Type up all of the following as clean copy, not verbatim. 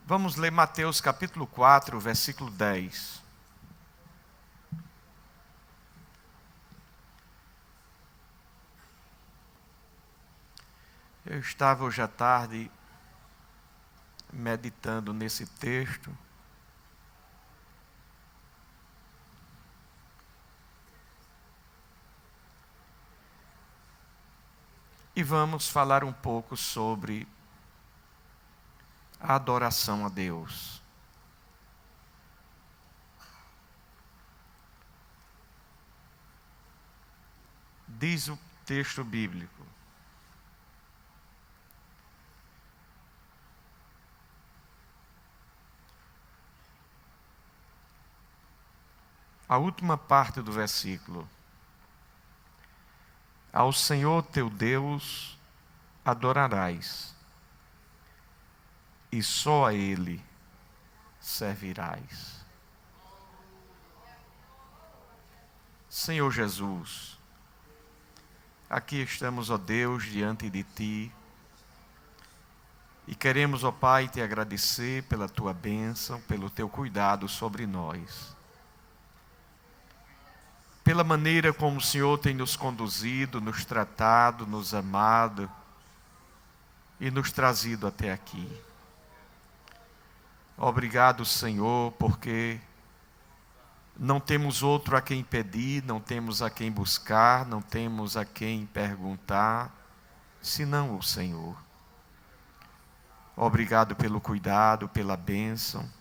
Vamos ler Mateus capítulo 4, versículo 10. Eu estava hoje à tarde meditando nesse texto. E vamos falar um pouco sobre a adoração a Deus. Diz o texto bíblico: a última parte do versículo: ao Senhor teu Deus adorarás, e só a Ele servirás. Senhor Jesus, aqui estamos, ó Deus, diante de Ti, e queremos, ó Pai, Te agradecer pela Tua bênção, pelo Teu cuidado sobre nós, pela maneira como o Senhor tem nos conduzido, nos tratado, nos amado e nos trazido até aqui. Obrigado, Senhor, porque não temos outro a quem pedir, não temos a quem buscar, não temos a quem perguntar, senão o Senhor. Obrigado pelo cuidado, pela bênção,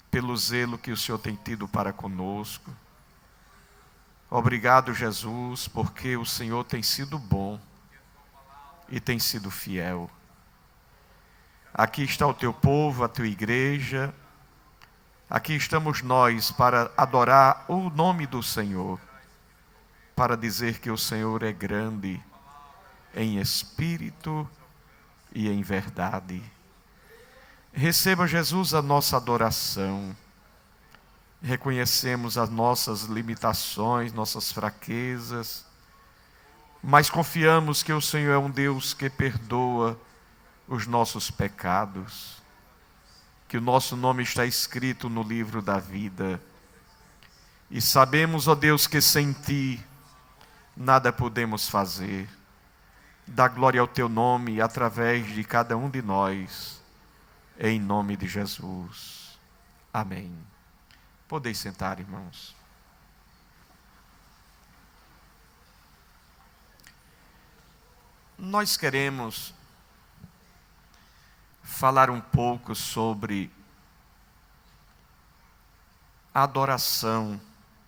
pelo zelo que o Senhor tem tido para conosco. Obrigado, Jesus, porque o Senhor tem sido bom e tem sido fiel. Aqui está o Teu povo, a Tua igreja. Aqui estamos nós para adorar o nome do Senhor, para dizer que o Senhor é grande em espírito e em verdade. Receba, Jesus, a nossa adoração. Reconhecemos as nossas limitações, nossas fraquezas, mas confiamos que o Senhor é um Deus que perdoa os nossos pecados, que o nosso nome está escrito no livro da vida, e sabemos, ó Deus, que sem Ti nada podemos fazer. Dá glória ao Teu nome através de cada um de nós, em nome de Jesus. Amém. Podeis sentar, irmãos. Nós queremos falar um pouco sobre a adoração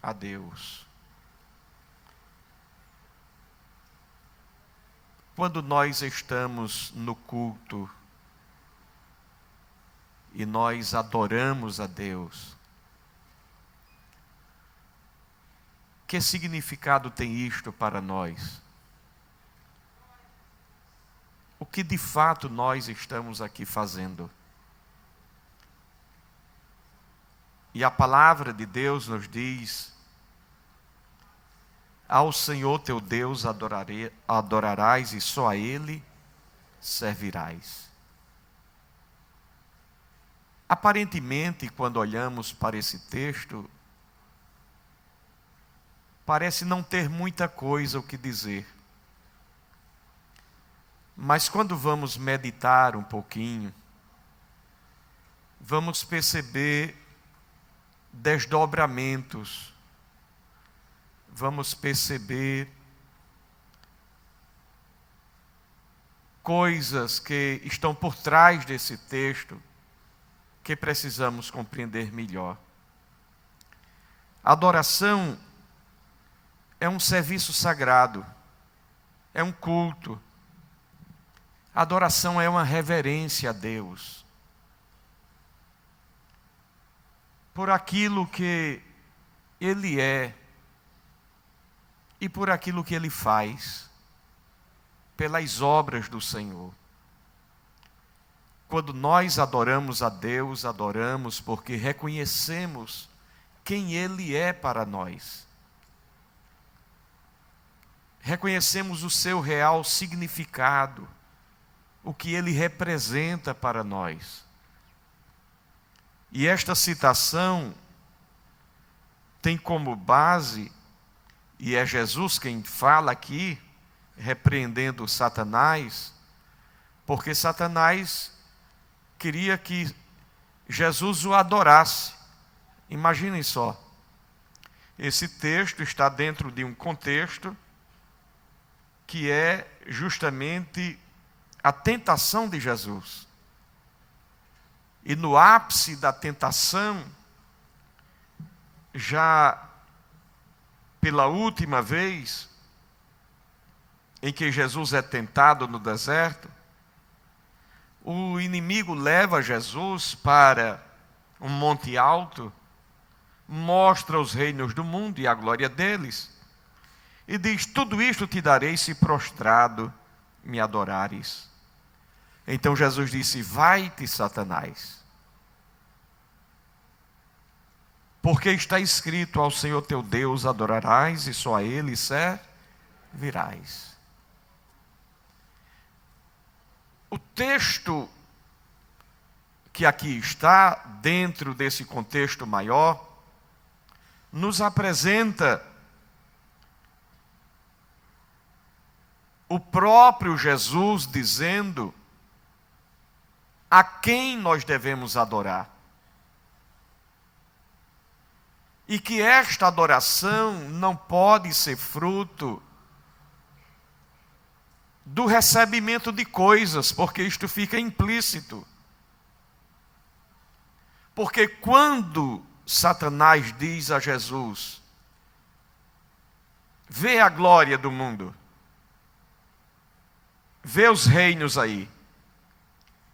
a Deus. Quando nós estamos no culto e nós adoramos a Deus, que significado tem isto para nós? O que de fato nós estamos aqui fazendo? E a palavra de Deus nos diz: ao Senhor teu Deus adorarás e só a Ele servirás. Aparentemente, quando olhamos para esse texto, parece não ter muita coisa o que dizer. Mas quando vamos meditar um pouquinho, vamos perceber desdobramentos, vamos perceber coisas que estão por trás desse texto que precisamos compreender melhor. A adoração é um serviço sagrado, é um culto. A adoração é uma reverência a Deus por aquilo que Ele é e por aquilo que Ele faz, pelas obras do Senhor. Quando nós adoramos a Deus, adoramos porque reconhecemos quem Ele é para nós. Reconhecemos o seu real significado, o que Ele representa para nós. E esta citação tem como base, e é Jesus quem fala aqui, repreendendo Satanás, porque Satanás queria que Jesus o adorasse. Imaginem só, esse texto está dentro de um contexto que é justamente a tentação de Jesus. E no ápice da tentação, já pela última vez em que Jesus é tentado no deserto, o inimigo leva Jesus para um monte alto, mostra os reinos do mundo e a glória deles, e diz: tudo isto te darei se prostrado me adorares. Então Jesus disse: vai-te, Satanás, porque está escrito: ao Senhor teu Deus adorarás e só a Ele servirás. O texto que aqui está, dentro desse contexto maior, nos apresenta o próprio Jesus dizendo a quem nós devemos adorar. E que esta adoração não pode ser fruto do recebimento de coisas, porque isto fica implícito. Porque quando Satanás diz a Jesus: vê a glória do mundo, vê os reinos aí,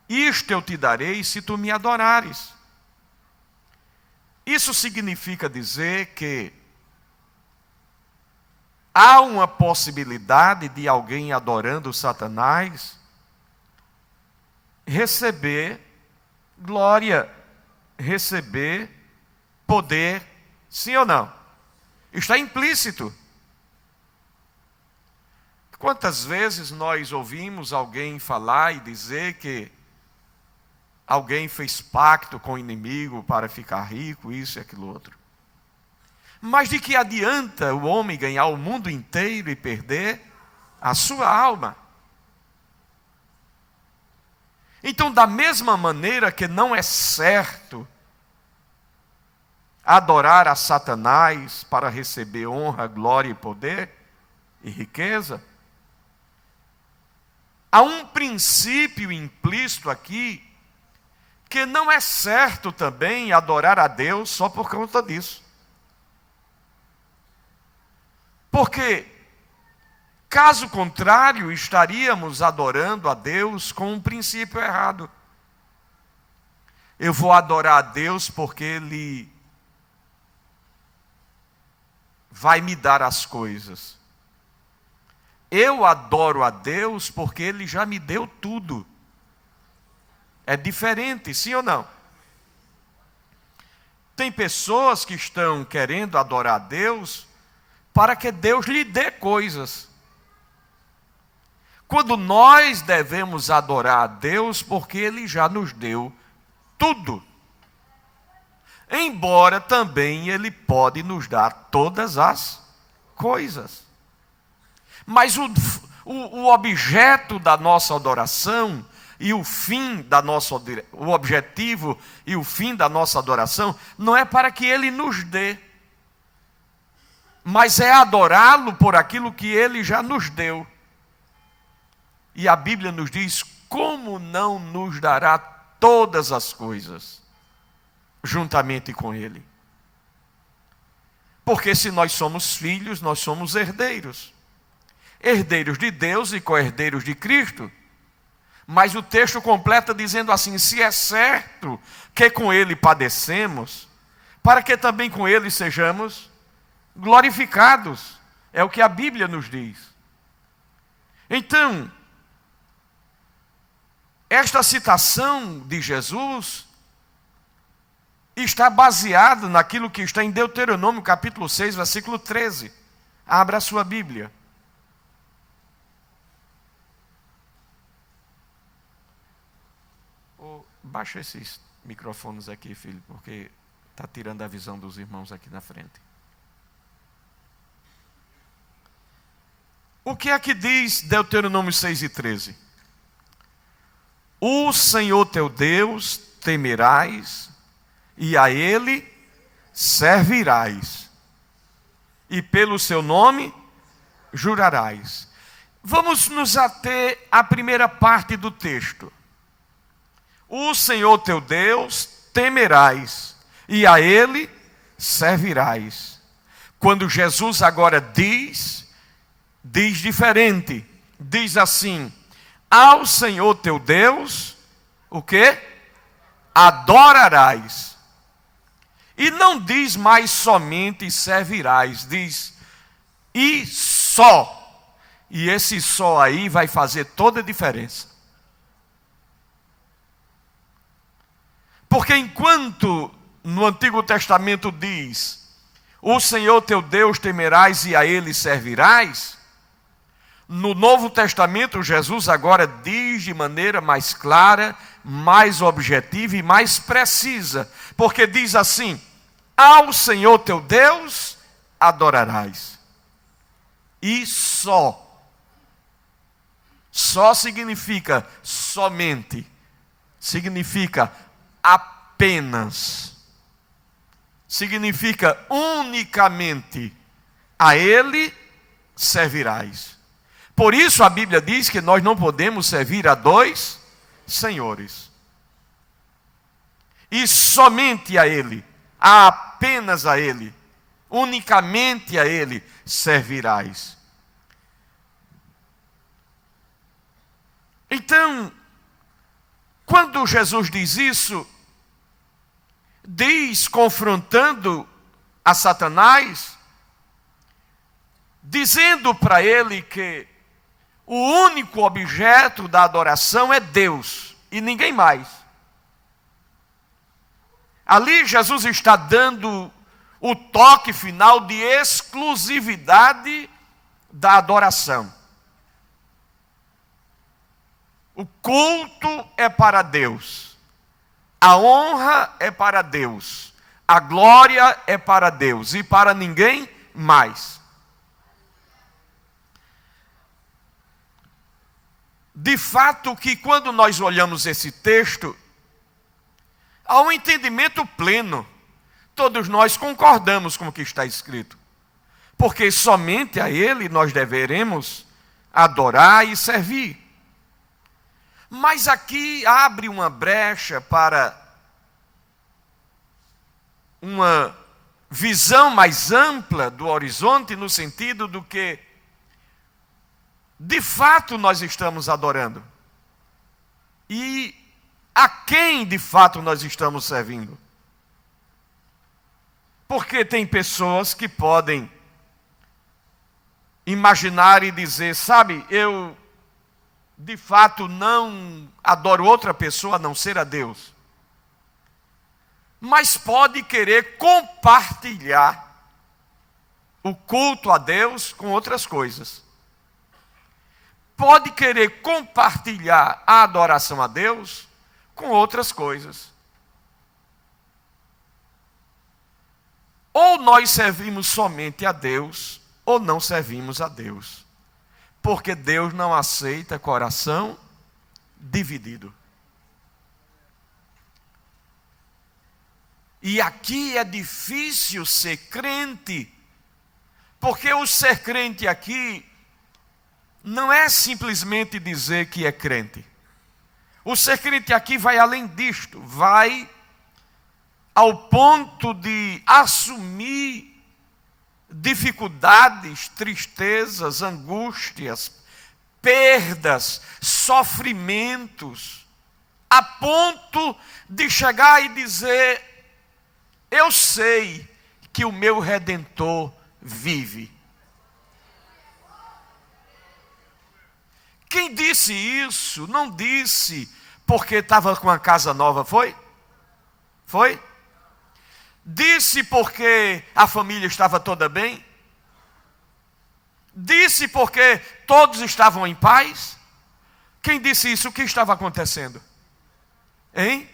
isto eu te darei se tu me adorares. Isso significa dizer que há uma possibilidade de alguém adorando Satanás receber glória, receber poder, sim ou não? Está implícito. Quantas vezes nós ouvimos alguém falar e dizer que alguém fez pacto com o inimigo para ficar rico, isso e aquilo outro? Mas de que adianta o homem ganhar o mundo inteiro e perder a sua alma? Então, da mesma maneira que não é certo adorar a Satanás para receber honra, glória e poder e riqueza, há um princípio implícito aqui que não é certo também adorar a Deus só por conta disso. Porque, caso contrário, estaríamos adorando a Deus com um princípio errado. Eu vou adorar a Deus porque Ele vai me dar as coisas. Eu adoro a Deus porque Ele já me deu tudo. É diferente, sim ou não? Tem pessoas que estão querendo adorar a Deus para que Deus lhe dê coisas, quando nós devemos adorar a Deus porque Ele já nos deu tudo. Embora também Ele pode nos dar todas as coisas. Mas o objeto da nossa adoração e o fim da nossa, o objetivo e o fim da nossa adoração não é para que Ele nos dê, mas é adorá-lo por aquilo que Ele já nos deu. E a Bíblia nos diz: como não nos dará todas as coisas juntamente com Ele? Porque se nós somos filhos, nós somos herdeiros. Herdeiros de Deus e co-herdeiros de Cristo. Mas o texto completa dizendo assim: se é certo que com Ele padecemos, para que também com Ele sejamos glorificados. É o que a Bíblia nos diz. Então, esta citação de Jesus está baseada naquilo que está em Deuteronômio capítulo 6, versículo 13. Abra a sua Bíblia. Baixa esse microfones aqui, filho, porque está tirando a visão dos irmãos aqui na frente. O que é que diz Deuteronômio 6:13? O Senhor teu Deus temerás, e a Ele servirás, e pelo seu nome jurarás. Vamos nos ater à primeira parte do texto. O Senhor teu Deus temerás, e a Ele servirás. Quando Jesus agora diz diferente. Diz assim: ao Senhor teu Deus, o quê? Adorarás. E não diz mais somente servirás, diz e só. E esse só aí vai fazer toda a diferença. Porque enquanto no Antigo Testamento diz: o Senhor teu Deus temerás e a Ele servirás, no Novo Testamento Jesus agora diz de maneira mais clara, mais objetiva e mais precisa. Porque diz assim: ao Senhor teu Deus adorarás. E só. Só significa somente. Significa apenas. Significa unicamente. A Ele servirás. Por isso a Bíblia diz que nós não podemos servir a dois senhores. E somente a Ele, apenas a Ele, unicamente a Ele servirás. Então, quando Jesus diz isso, diz confrontando a Satanás, dizendo para ele que o único objeto da adoração é Deus e ninguém mais. Ali Jesus está dando o toque final de exclusividade da adoração. O culto é para Deus, a honra é para Deus, a glória é para Deus e para ninguém mais. De fato que quando nós olhamos esse texto, há um entendimento pleno. Todos nós concordamos com o que está escrito. Porque somente a Ele nós deveremos adorar e servir. Mas aqui abre uma brecha para uma visão mais ampla do horizonte, no sentido do que de fato nós estamos adorando. E a quem de fato nós estamos servindo? Porque tem pessoas que podem imaginar e dizer, sabe, eu de fato não adoro outra pessoa a não ser a Deus. Mas pode querer compartilhar o culto a Deus com outras coisas. Pode querer compartilhar a adoração a Deus com outras coisas. Ou nós servimos somente a Deus, ou não servimos a Deus. Porque Deus não aceita coração dividido. E aqui é difícil ser crente, porque o ser crente aqui não é simplesmente dizer que é crente. O ser crente aqui vai além disto, vai ao ponto de assumir dificuldades, tristezas, angústias, perdas, sofrimentos, a ponto de chegar e dizer: eu sei que o meu Redentor vive. Quem disse isso, não disse porque estava com a casa nova, foi? Foi? Disse porque a família estava toda bem? Disse porque todos estavam em paz? Quem disse isso? O que estava acontecendo? Hein?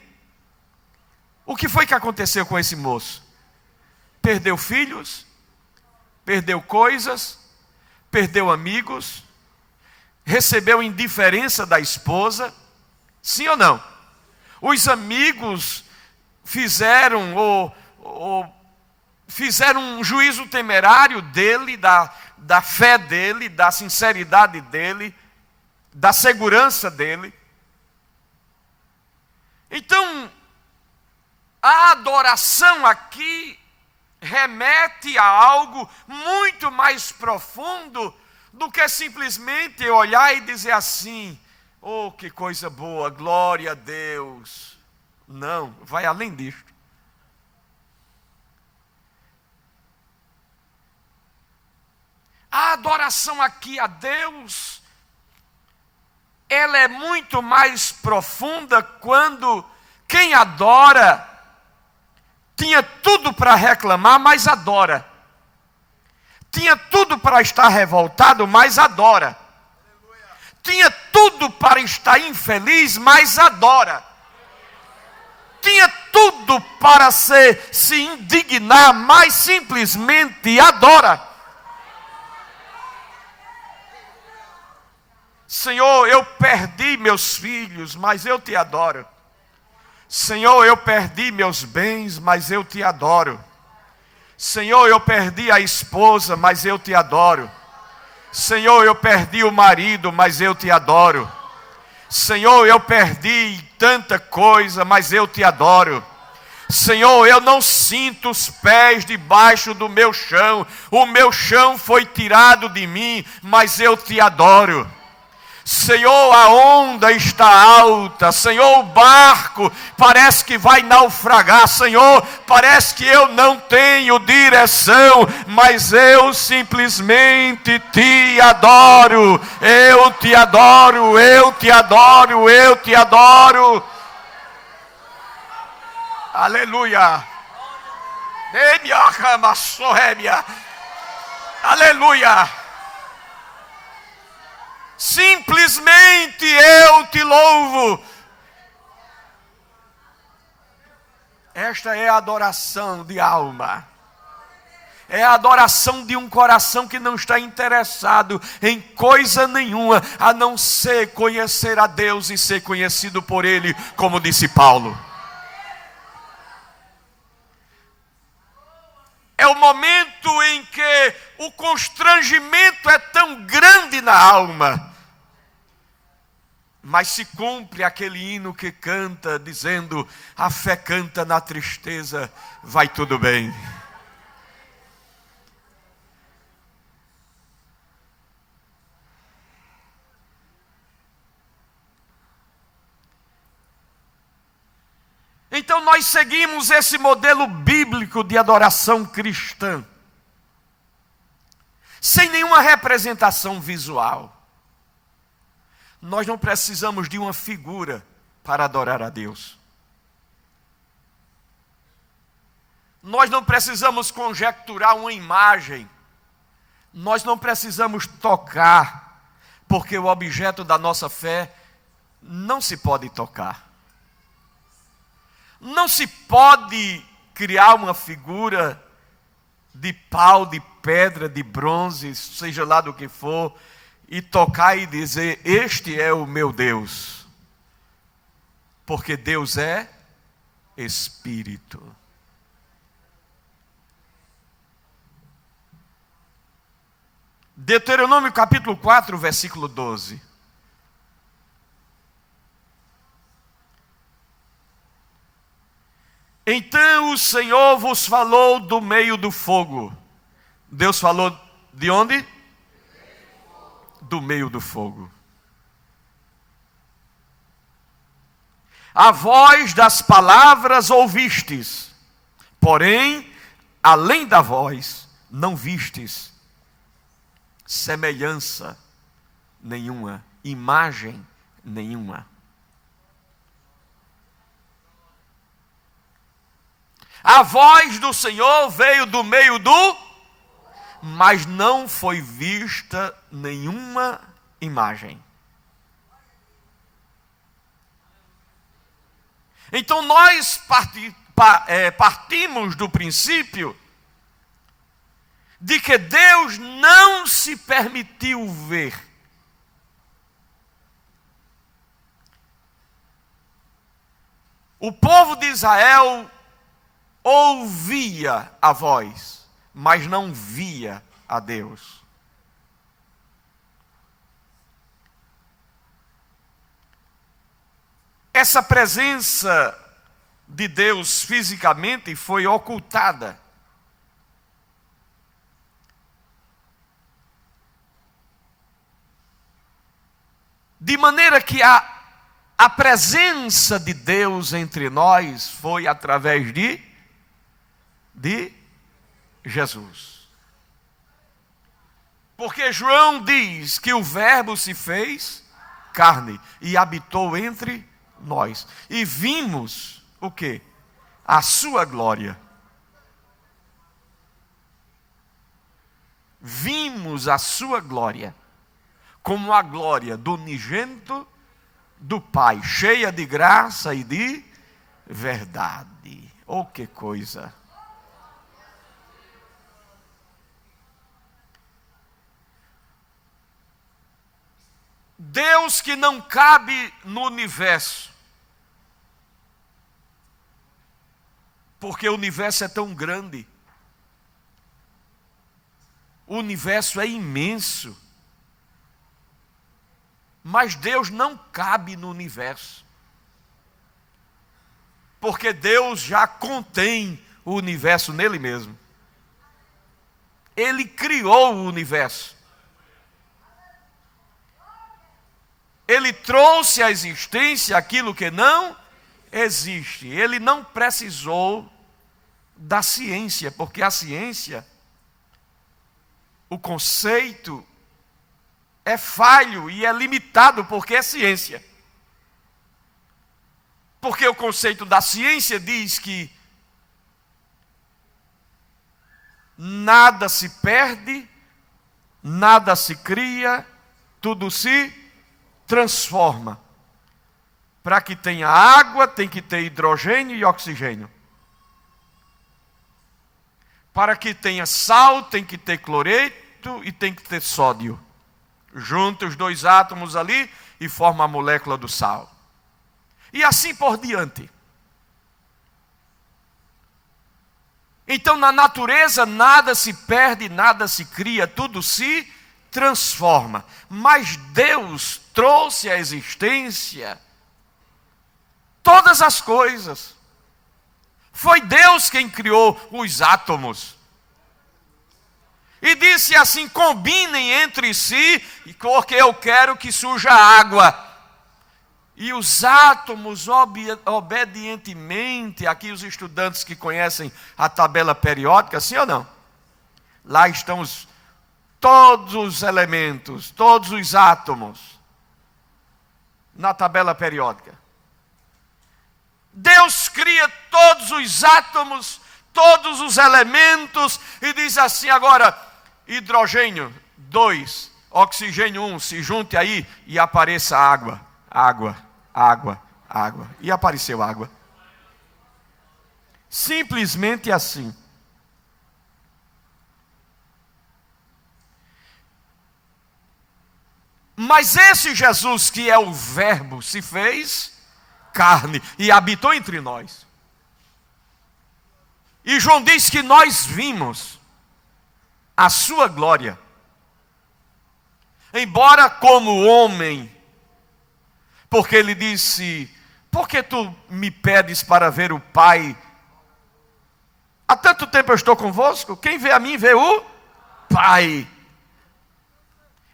que foi que aconteceu com esse moço? Perdeu filhos, perdeu coisas, perdeu amigos, recebeu indiferença da esposa, sim ou não? Os amigos fizeram um juízo temerário dele, da fé dele, da sinceridade dele, da segurança dele. Então, a adoração aqui remete a algo muito mais profundo do que simplesmente olhar e dizer assim: oh, que coisa boa, glória a Deus. Não, vai além disto. A adoração aqui a Deus, ela é muito mais profunda quando quem adora tinha tudo para reclamar, mas adora. Tinha tudo para estar revoltado, mas adora. Tinha tudo para estar infeliz, mas adora. Tinha tudo para se indignar, mas simplesmente adora. Senhor, eu perdi meus filhos, mas eu te adoro. Senhor, eu perdi meus bens, mas eu te adoro. Senhor, eu perdi a esposa, mas eu te adoro. Senhor, eu perdi o marido, mas eu te adoro. Senhor, eu perdi tanta coisa, mas eu te adoro. Senhor, eu não sinto os pés debaixo do meu chão. O meu chão foi tirado de mim, mas eu te adoro. Senhor, a onda está alta. Senhor, o barco parece que vai naufragar. Senhor, parece que eu não tenho direção, mas eu simplesmente te adoro. Eu te adoro, eu te adoro, eu te adoro. Aleluia. Aleluia. Simplesmente eu te louvo. Esta é a adoração de alma. É a adoração de um coração que não está interessado em coisa nenhuma, a não ser conhecer a Deus e ser conhecido por Ele, como disse Paulo. É o momento em que o constrangimento é tão grande na alma, mas se cumpre aquele hino que canta, dizendo: a fé canta na tristeza, vai tudo bem. Então nós seguimos esse modelo bíblico de adoração cristã, sem nenhuma representação visual. Nós não precisamos de uma figura para adorar a Deus. Nós não precisamos conjecturar uma imagem. Nós não precisamos tocar, porque o objeto da nossa fé não se pode tocar. Não se pode criar uma figura de pau, de pedra, de bronze, seja lá do que for, e tocar e dizer: este é o meu Deus. Porque Deus é Espírito. Deuteronômio capítulo 4, versículo 12. Então o Senhor vos falou do meio do fogo. Deus falou de onde? Do meio do fogo. A voz das palavras ouvistes, porém, além da voz, não vistes semelhança nenhuma, imagem nenhuma. A voz do Senhor veio do meio do, mas não foi vista nenhuma imagem. Então nós partimos do princípio de que Deus não se permitiu ver. O povo de Israel ouvia a voz, mas não via a Deus. Essa presença de Deus fisicamente foi ocultada. De maneira que a presença de Deus entre nós foi através de Jesus. Porque João diz que o Verbo se fez carne e habitou entre nós. E vimos o quê? A sua glória. Vimos a sua glória, como a glória do unigênito do Pai, cheia de graça e de verdade. Oh, que coisa! Deus que não cabe no universo, porque o universo é tão grande, o universo é imenso, mas Deus não cabe no universo, porque Deus já contém o universo nele mesmo. Ele criou o universo. Ele trouxe à existência aquilo que não existe. Ele não precisou da ciência, porque a ciência, o conceito é falho e é limitado porque é ciência. Porque o conceito da ciência diz que nada se perde, nada se cria, tudo se transforma. Para que tenha água, tem que ter hidrogênio e oxigênio. Para que tenha sal, tem que ter cloreto e tem que ter sódio. Junta os dois átomos ali e forma a molécula do sal. E assim por diante. Então, na natureza, nada se perde, nada se cria, tudo se transforma. Mas Deus trouxe à existência todas as coisas. Foi Deus quem criou os átomos. E disse assim: combinem entre si, porque eu quero que surja água. E os átomos obedientemente, aqui os estudantes que conhecem a tabela periódica, sim ou não? Lá estão todos os elementos, todos os átomos, na tabela periódica. Deus cria todos os átomos, todos os elementos, e diz assim agora: hidrogênio 2, oxigênio 1, se junte aí e apareça água, água, água, água. E apareceu água. Simplesmente assim. Mas esse Jesus que é o Verbo se fez carne e habitou entre nós. E João diz que nós vimos a sua glória. Embora como homem, porque ele disse: por que tu me pedes para ver o Pai? Há tanto tempo eu estou convosco, quem vê a mim vê o Pai.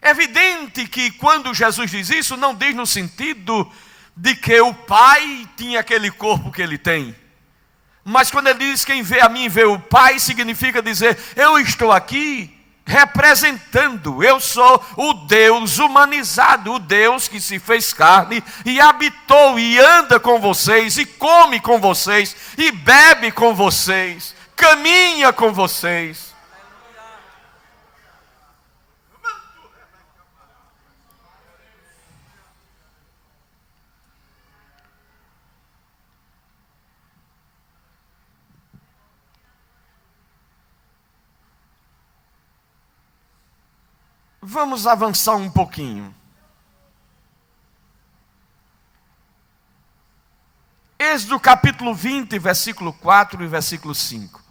É evidente que quando Jesus diz isso, não diz no sentido de que o Pai tinha aquele corpo que ele tem. Mas quando ele diz quem vê a mim vê o Pai, significa dizer: eu estou aqui representando, eu sou o Deus humanizado, o Deus que se fez carne e habitou e anda com vocês, e come com vocês, e bebe com vocês, caminha com vocês. Vamos avançar um pouquinho. Êxodo capítulo 20, versículo 4 e versículo 5.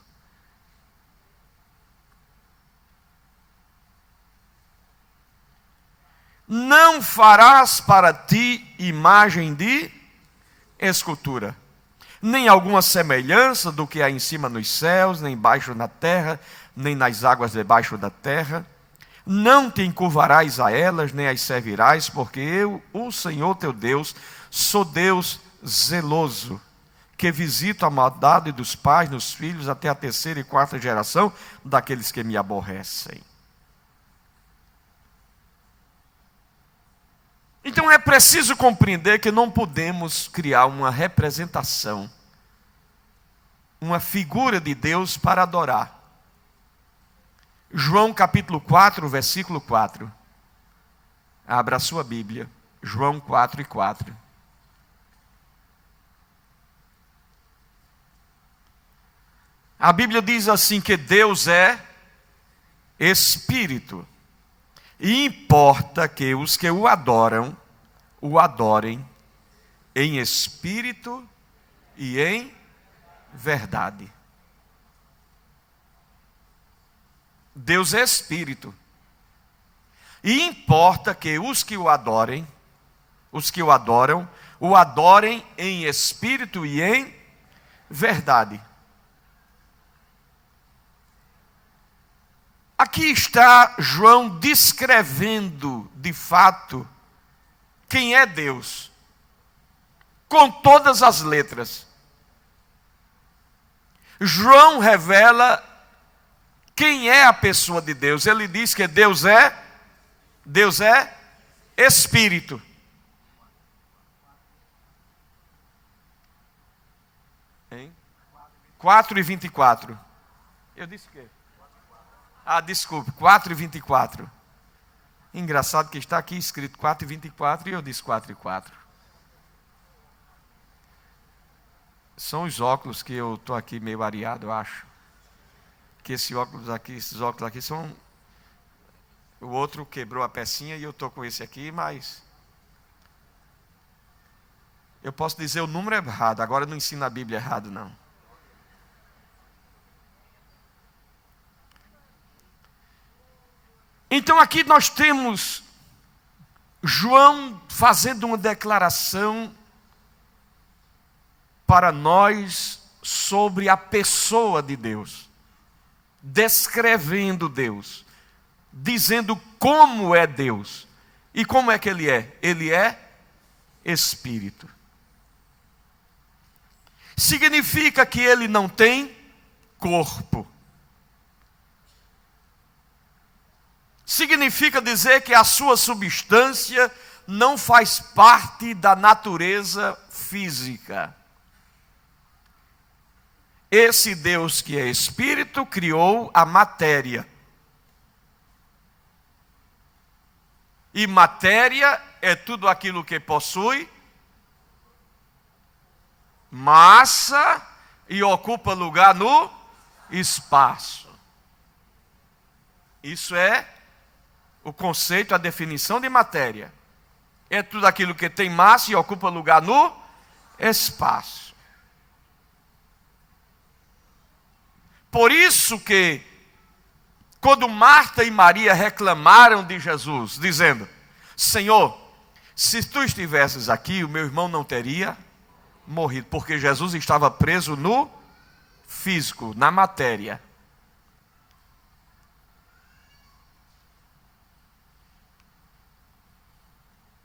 Não farás para ti imagem de escultura, nem alguma semelhança do que há em cima nos céus, nem embaixo na terra, nem nas águas debaixo da terra. Não te encurvarás a elas, nem as servirás, porque eu, o Senhor teu Deus, sou Deus zeloso, que visito a maldade dos pais nos filhos até a terceira e quarta geração daqueles que me aborrecem. Então é preciso compreender que não podemos criar uma representação, uma figura de Deus para adorar. João capítulo 4, versículo 4. Abra a sua Bíblia. João 4 e 4. A Bíblia diz assim que Deus é Espírito. E importa que os que o adoram, o adorem em espírito e em verdade. Deus é Espírito. E importa que os que o adorem, o adorem em espírito e em verdade. Aqui está João descrevendo, de fato, quem é Deus, com todas as letras. João revela quem é a pessoa de Deus. Ele diz que Deus é Espírito. Hein? 4 e 24. Eu disse o quê? Desculpe, 4 e 24. Engraçado que está aqui escrito 4 e 24 e eu disse 4 e 4. São os óculos que eu estou aqui meio areado, eu acho. Que esses óculos aqui são... O outro quebrou a pecinha e eu estou com esse aqui, mas... Eu posso dizer o número errado, agora eu não ensino a Bíblia errado, não. Então aqui nós temos João fazendo uma declaração para nós sobre a pessoa de Deus, descrevendo Deus, dizendo como é Deus. E como é que Ele é? Ele é Espírito. Significa que Ele não tem corpo. Significa dizer que a sua substância não faz parte da natureza física. Esse Deus que é Espírito criou a matéria. E matéria é tudo aquilo que possui massa e ocupa lugar no espaço. Isso é o conceito, a definição de matéria. É tudo aquilo que tem massa e ocupa lugar no espaço. Por isso que, quando Marta e Maria reclamaram de Jesus, dizendo: Senhor, se tu estivesses aqui, o meu irmão não teria morrido, porque Jesus estava preso no físico, na matéria.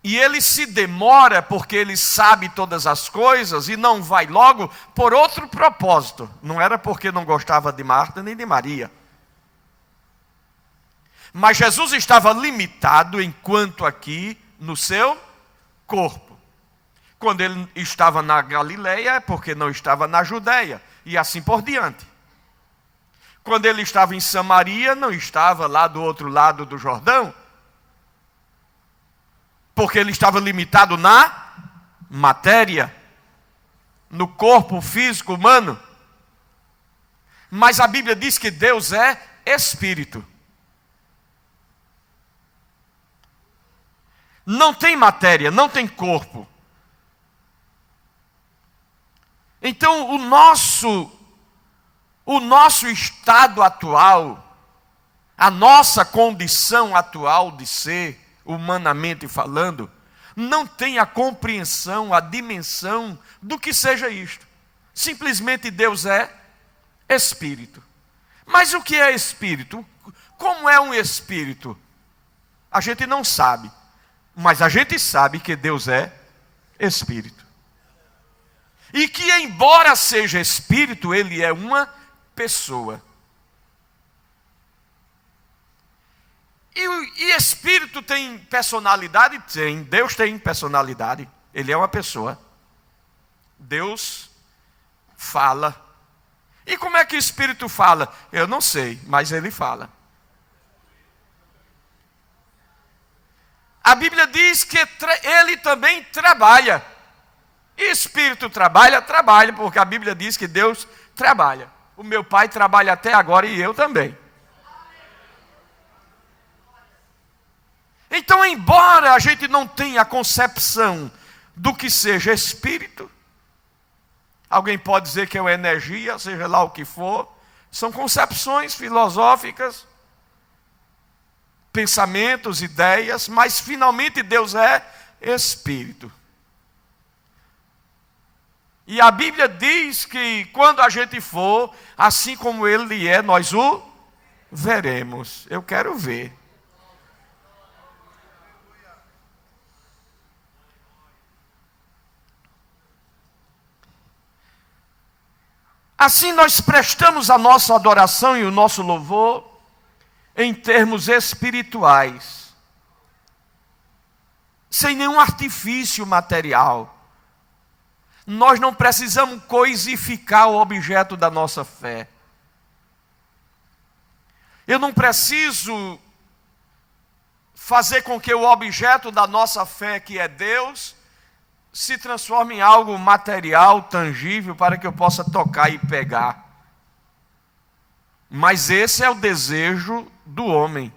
E ele se demora porque ele sabe todas as coisas e não vai logo por outro propósito. Não era porque não gostava de Marta nem de Maria. Mas Jesus estava limitado enquanto aqui no seu corpo. Quando ele estava na Galileia é porque não estava na Judeia e assim por diante. Quando ele estava em Samaria, não estava lá do outro lado do Jordão, porque ele estava limitado na matéria, no corpo físico humano. Mas a Bíblia diz que Deus é Espírito. não tem matéria, não tem corpo. Então, o nosso estado atual, a nossa condição atual de ser, humanamente falando, não tem a compreensão, a dimensão do que seja isto. Simplesmente Deus é Espírito. Mas o que é Espírito? Como é um Espírito? A gente não sabe. Mas a gente sabe que Deus é Espírito. E que, embora seja Espírito, Ele é uma pessoa. E Espírito tem personalidade? Tem. Deus tem personalidade. Ele é uma pessoa. Deus fala. E como é que o Espírito fala? Eu não sei, mas Ele fala. A Bíblia diz que Ele também trabalha. E Espírito trabalha, porque a Bíblia diz que Deus trabalha. O meu pai trabalha até agora e eu também. Então, embora a gente não tenha a concepção do que seja Espírito, alguém pode dizer que é uma energia, seja lá o que for, são concepções filosóficas, pensamentos, ideias, mas finalmente Deus é Espírito. E a Bíblia diz que quando a gente for, assim como Ele é, nós o veremos. Eu quero ver. Assim nós prestamos a nossa adoração e o nosso louvor em termos espirituais, sem nenhum artifício material. Nós não precisamos coisificar o objeto da nossa fé. Eu não preciso fazer com que o objeto da nossa fé, que é Deus, se transforme em algo material, tangível, para que eu possa tocar e pegar. Mas esse é o desejo do homem.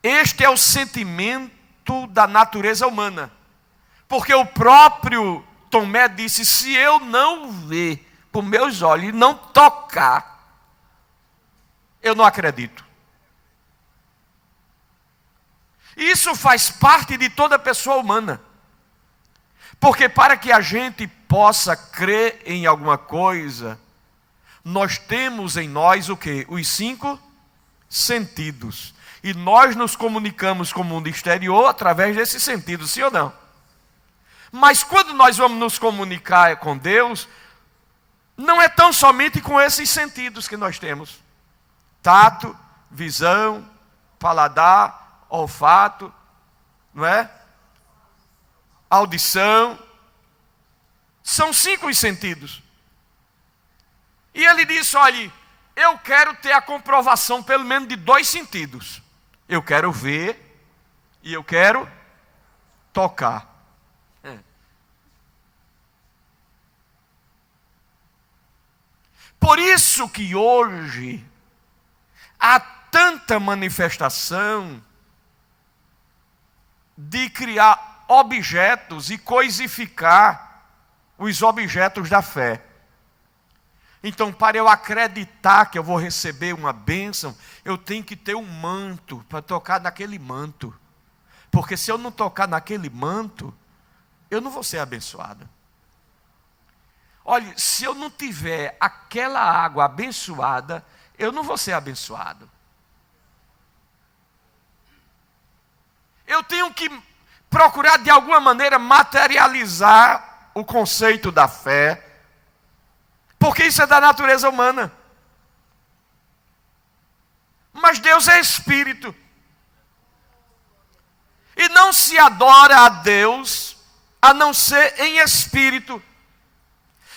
Este é o sentimento da natureza humana. Porque o próprio Tomé disse: se eu não ver com meus olhos e não tocar, eu não acredito. Isso faz parte de toda pessoa humana. Porque para que a gente possa crer em alguma coisa, nós temos em nós o quê? Os 5 sentidos. E nós nos comunicamos com o mundo exterior através desses sentidos, sim ou não? Mas quando nós vamos nos comunicar com Deus, não é tão somente com esses sentidos que nós temos. Tato, visão, paladar, olfato, não é? Audição. São 5 os sentidos. E ele disse: olha, eu quero ter a comprovação pelo menos de 2 sentidos. Eu quero ver e eu quero tocar. Por isso que hoje há tanta manifestação de criar objetos e coisificar os objetos da fé. Então, para eu acreditar que eu vou receber uma bênção, eu tenho que ter um manto, para tocar naquele manto. Porque se eu não tocar naquele manto, eu não vou ser abençoado. Olha, se eu não tiver aquela água abençoada, eu não vou ser abençoado. Eu tenho que procurar de alguma maneira materializar o conceito da fé, porque isso é da natureza humana. Mas Deus é Espírito. E não se adora a Deus a não ser em Espírito.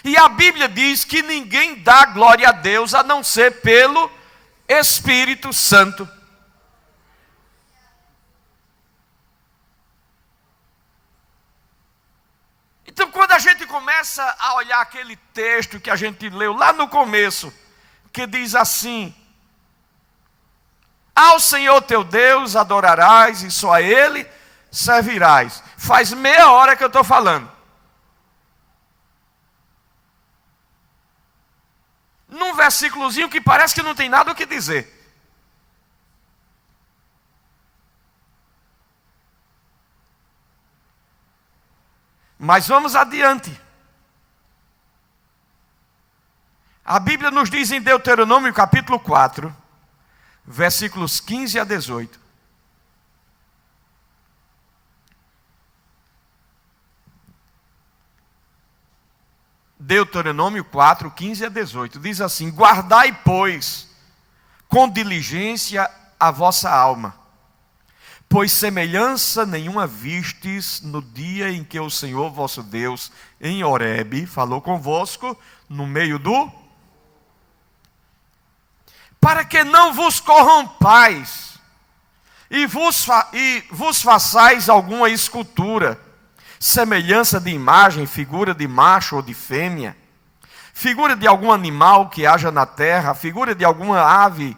E a Bíblia diz que ninguém dá glória a Deus a não ser pelo Espírito Santo. Então, quando a gente começa a olhar aquele texto que a gente leu lá no começo, que diz assim: Ao Senhor teu Deus adorarás e só a Ele servirás. Faz meia hora que eu estou falando. Num versículozinho que parece que não tem nada o que dizer. Mas vamos adiante. A Bíblia nos diz em Deuteronômio capítulo 4, versículos 15 a 18. Deuteronômio 4, 15 a 18. Diz assim: guardai, pois, com diligência a vossa alma, pois semelhança nenhuma vistes no dia em que o Senhor vosso Deus, em Horebe, falou convosco, no meio do... Para que não vos corrompais, e vos façais alguma escultura, semelhança de imagem, figura de macho ou de fêmea, figura de algum animal que haja na terra, figura de alguma ave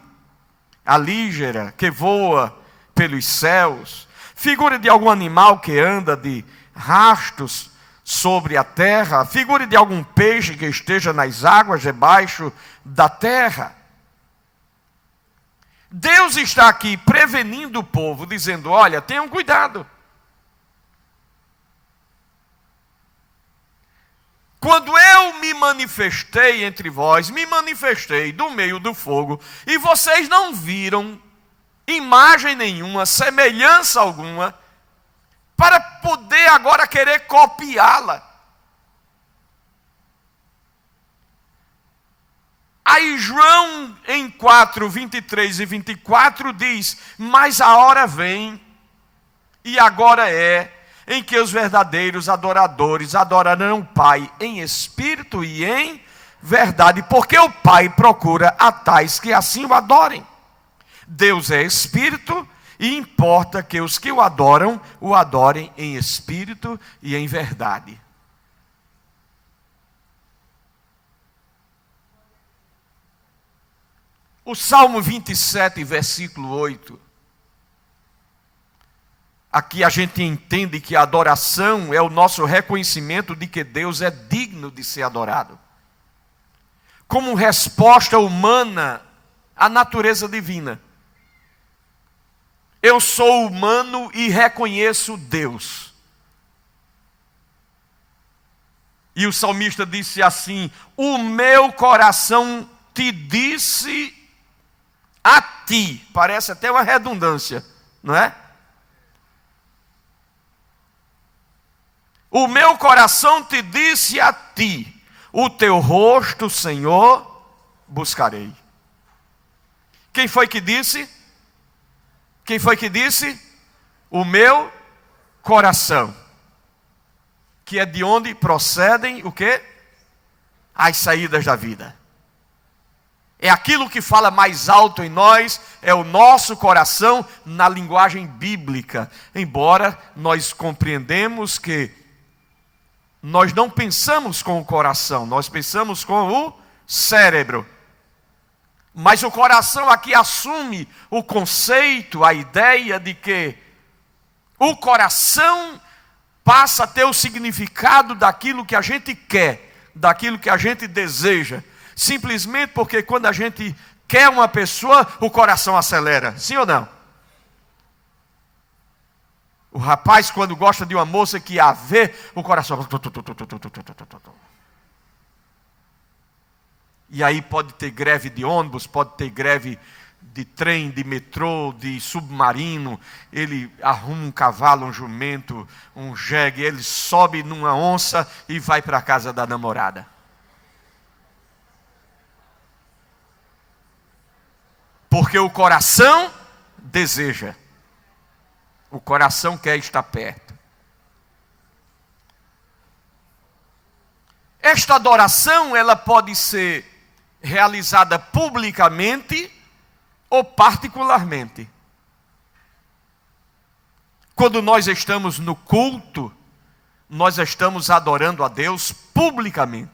alígera que voa pelos céus, figura de algum animal que anda de rastos sobre a terra, figura de algum peixe que esteja nas águas debaixo da terra. Deus está aqui prevenindo o povo, dizendo: olha, tenham cuidado. Quando eu me manifestei entre vós, me manifestei do meio do fogo, e vocês não viram imagem nenhuma, semelhança alguma, para poder agora querer copiá-la. Aí João em 4, 23 e 24 diz: mas a hora vem, e agora é, em que os verdadeiros adoradores adorarão o Pai em espírito e em verdade, porque o Pai procura a tais que assim o adorem. Deus é espírito, e importa que os que o adorem em espírito e em verdade. O Salmo 27, versículo 8. Aqui a gente entende que a adoração é o nosso reconhecimento de que Deus é digno de ser adorado. Como resposta humana à natureza divina. Eu sou humano e reconheço Deus. E o salmista disse assim: o meu coração te disse a ti. Parece até uma redundância, não é? O meu coração te disse a ti: o teu rosto, Senhor, buscarei. Quem foi que disse? Quem foi que disse? O meu coração. Que é de onde procedem o quê? As saídas da vida. É aquilo que fala mais alto em nós, é o nosso coração na linguagem bíblica. Embora nós compreendemos que nós não pensamos com o coração, nós pensamos com o cérebro. Mas o coração aqui assume o conceito, a ideia de que o coração passa a ter o significado daquilo que a gente quer, daquilo que a gente deseja. Simplesmente porque quando a gente quer uma pessoa, o coração acelera. Sim ou não? O rapaz, quando gosta de uma moça que a vê, o coração... E aí pode ter greve de ônibus, pode ter greve de trem, de metrô, de submarino. Ele arruma um cavalo, um jumento, um jegue, ele sobe numa onça e vai para a casa da namorada. Porque o coração deseja. O coração quer estar perto. Esta adoração, ela pode ser realizada publicamente ou particularmente. Quando nós estamos no culto, nós estamos adorando a Deus publicamente.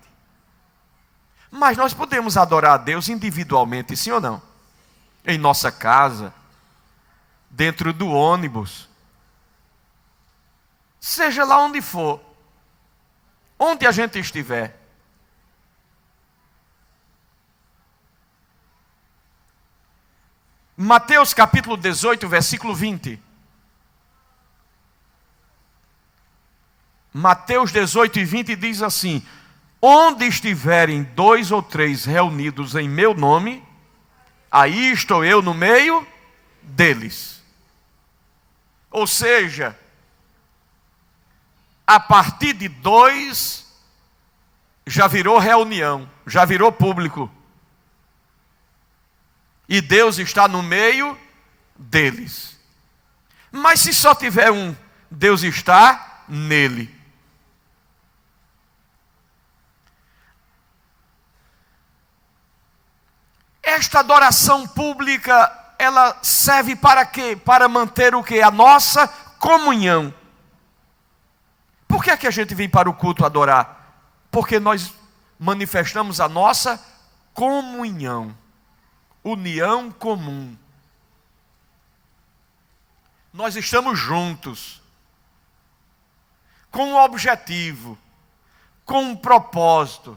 Mas nós podemos adorar a Deus individualmente, sim ou não? Em nossa casa, dentro do ônibus, seja lá onde for, onde a gente estiver. Mateus capítulo 18, versículo 20. Mateus 18 e 20 diz assim: onde estiverem 2 ou 3 reunidos em meu nome, aí estou eu no meio deles. Ou seja, a partir de 2, já virou reunião, já virou público. E Deus está no meio deles. Mas se só tiver um, Deus está nele. Esta adoração pública, ela serve para quê? Para manter o quê? A nossa comunhão. Por que é que a gente vem para o culto adorar? Porque nós manifestamos a nossa comunhão. União comum. Nós estamos juntos, com um objetivo, com um propósito.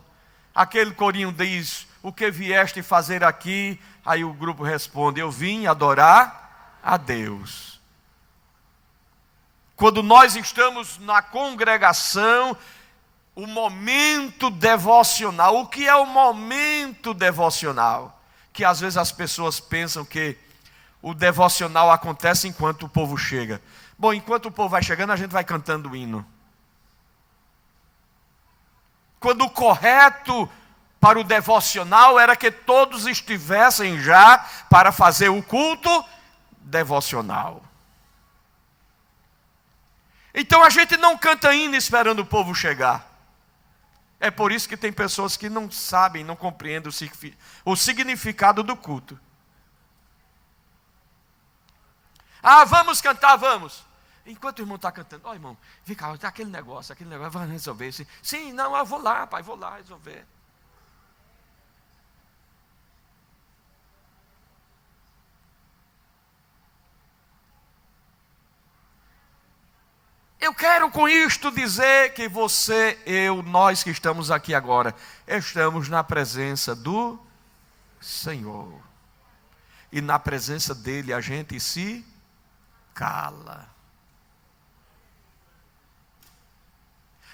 Aquele corinho diz: o que vieste fazer aqui? Aí o grupo responde: eu vim adorar a Deus. Quando nós estamos na congregação, o momento devocional. O que é o momento devocional? Que às vezes as pessoas pensam que o devocional acontece enquanto o povo chega. Bom, enquanto o povo vai chegando, a gente vai cantando o hino. Quando o correto para o devocional era que todos estivessem já para fazer o culto devocional. Então a gente não canta hino esperando o povo chegar. É por isso que tem pessoas que não sabem, não compreendem o significado do culto. Ah, vamos cantar, vamos. Enquanto o irmão está cantando, ó irmão, vem cá, tem aquele negócio, vai resolver. Sim, não, eu vou lá, pai, vou lá resolver. Eu quero com isto dizer que você, eu, nós que estamos aqui agora, estamos na presença do Senhor. E na presença dele a gente se cala.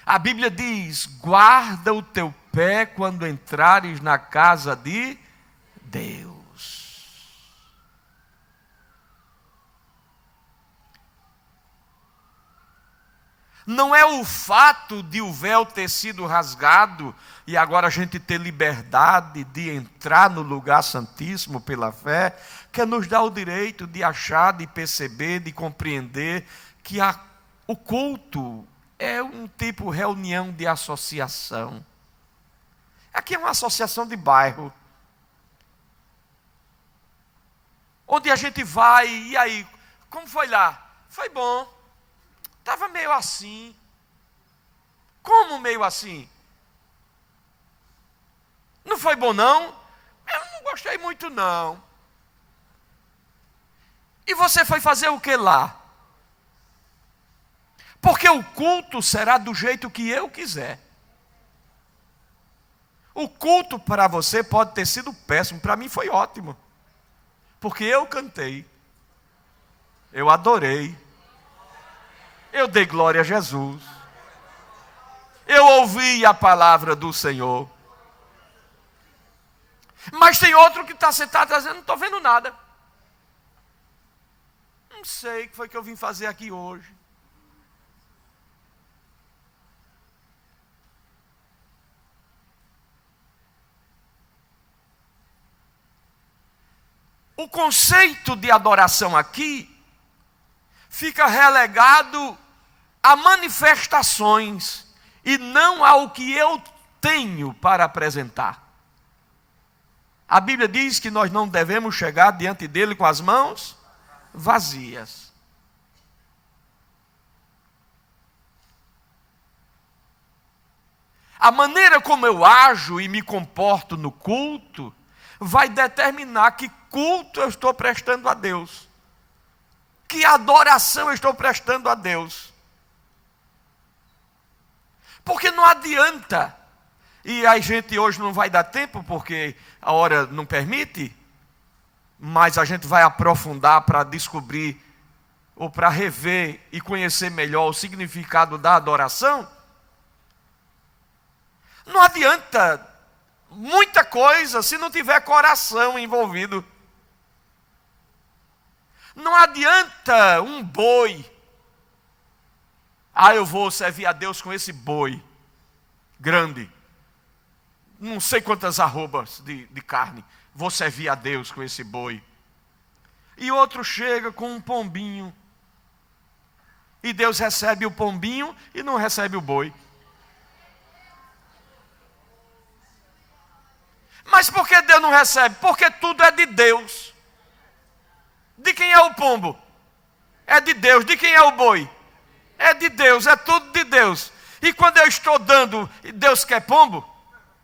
A Bíblia diz: guarda o teu pé quando entrares na casa de Deus. Não é o fato de o véu ter sido rasgado e agora a gente ter liberdade de entrar no lugar santíssimo pela fé, que nos dá o direito de achar, de perceber, de compreender que o culto é um tipo de reunião de associação. Aqui é uma associação de bairro, onde a gente vai, e aí, como foi lá? Foi bom. Estava meio assim. Como meio assim? Não foi bom não? Eu não gostei muito não. E você foi fazer o que lá? Porque o culto será do jeito que eu quiser. O culto para você pode ter sido péssimo, para mim foi ótimo. Porque eu cantei. Eu adorei. Eu dei glória a Jesus. Eu ouvi a palavra do Senhor. Mas tem outro que está sentado dizendo: não estou vendo nada. Não sei o que foi que eu vim fazer aqui hoje. O conceito de adoração aqui fica relegado a manifestações e não ao que eu tenho para apresentar. A Bíblia diz que nós não devemos chegar diante dele com as mãos vazias. A maneira como eu ajo e me comporto no culto vai determinar que culto eu estou prestando a Deus. Que adoração eu estou prestando a Deus? Porque não adianta, e a gente hoje não vai dar tempo, porque a hora não permite, mas a gente vai aprofundar para descobrir, ou para rever e conhecer melhor o significado da adoração. Não adianta muita coisa se não tiver coração envolvido. Não adianta um boi. Eu vou servir a Deus com esse boi grande. Não sei quantas arrobas de carne. Vou servir a Deus com esse boi. E outro chega com um pombinho. E Deus recebe o pombinho e não recebe o boi. Mas por que Deus não recebe? Porque tudo é de Deus. De quem é o pombo? É de Deus. De quem é o boi? É de Deus, é tudo de Deus. E quando eu estou dando, Deus quer pombo?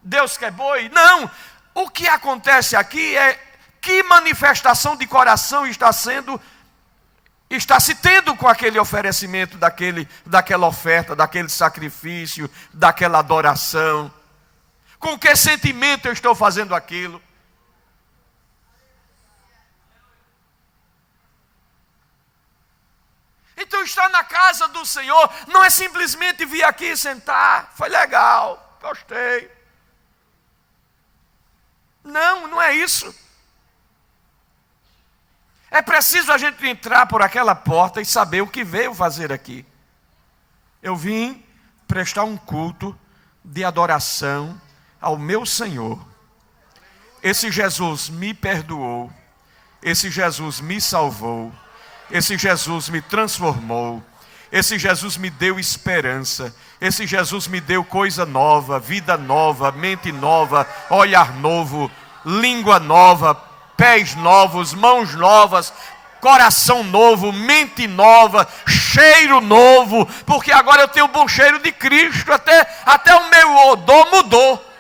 Deus quer boi? Não. O que acontece aqui é que manifestação de coração está se tendo com aquele oferecimento, daquela oferta, daquele sacrifício, daquela adoração. Com que sentimento eu estou fazendo aquilo? Então estar na casa do Senhor não é simplesmente vir aqui sentar, foi legal, gostei. Não, não é isso. É preciso a gente entrar por aquela porta e saber o que veio fazer aqui. Eu vim prestar um culto de adoração ao meu Senhor. Esse Jesus me perdoou, esse Jesus me salvou, esse Jesus me transformou, esse Jesus me deu esperança, esse Jesus me deu coisa nova, vida nova, mente nova, olhar novo, língua nova, pés novos, mãos novas, coração novo, mente nova, cheiro novo, porque agora eu tenho o bom cheiro de Cristo, até o meu odor mudou.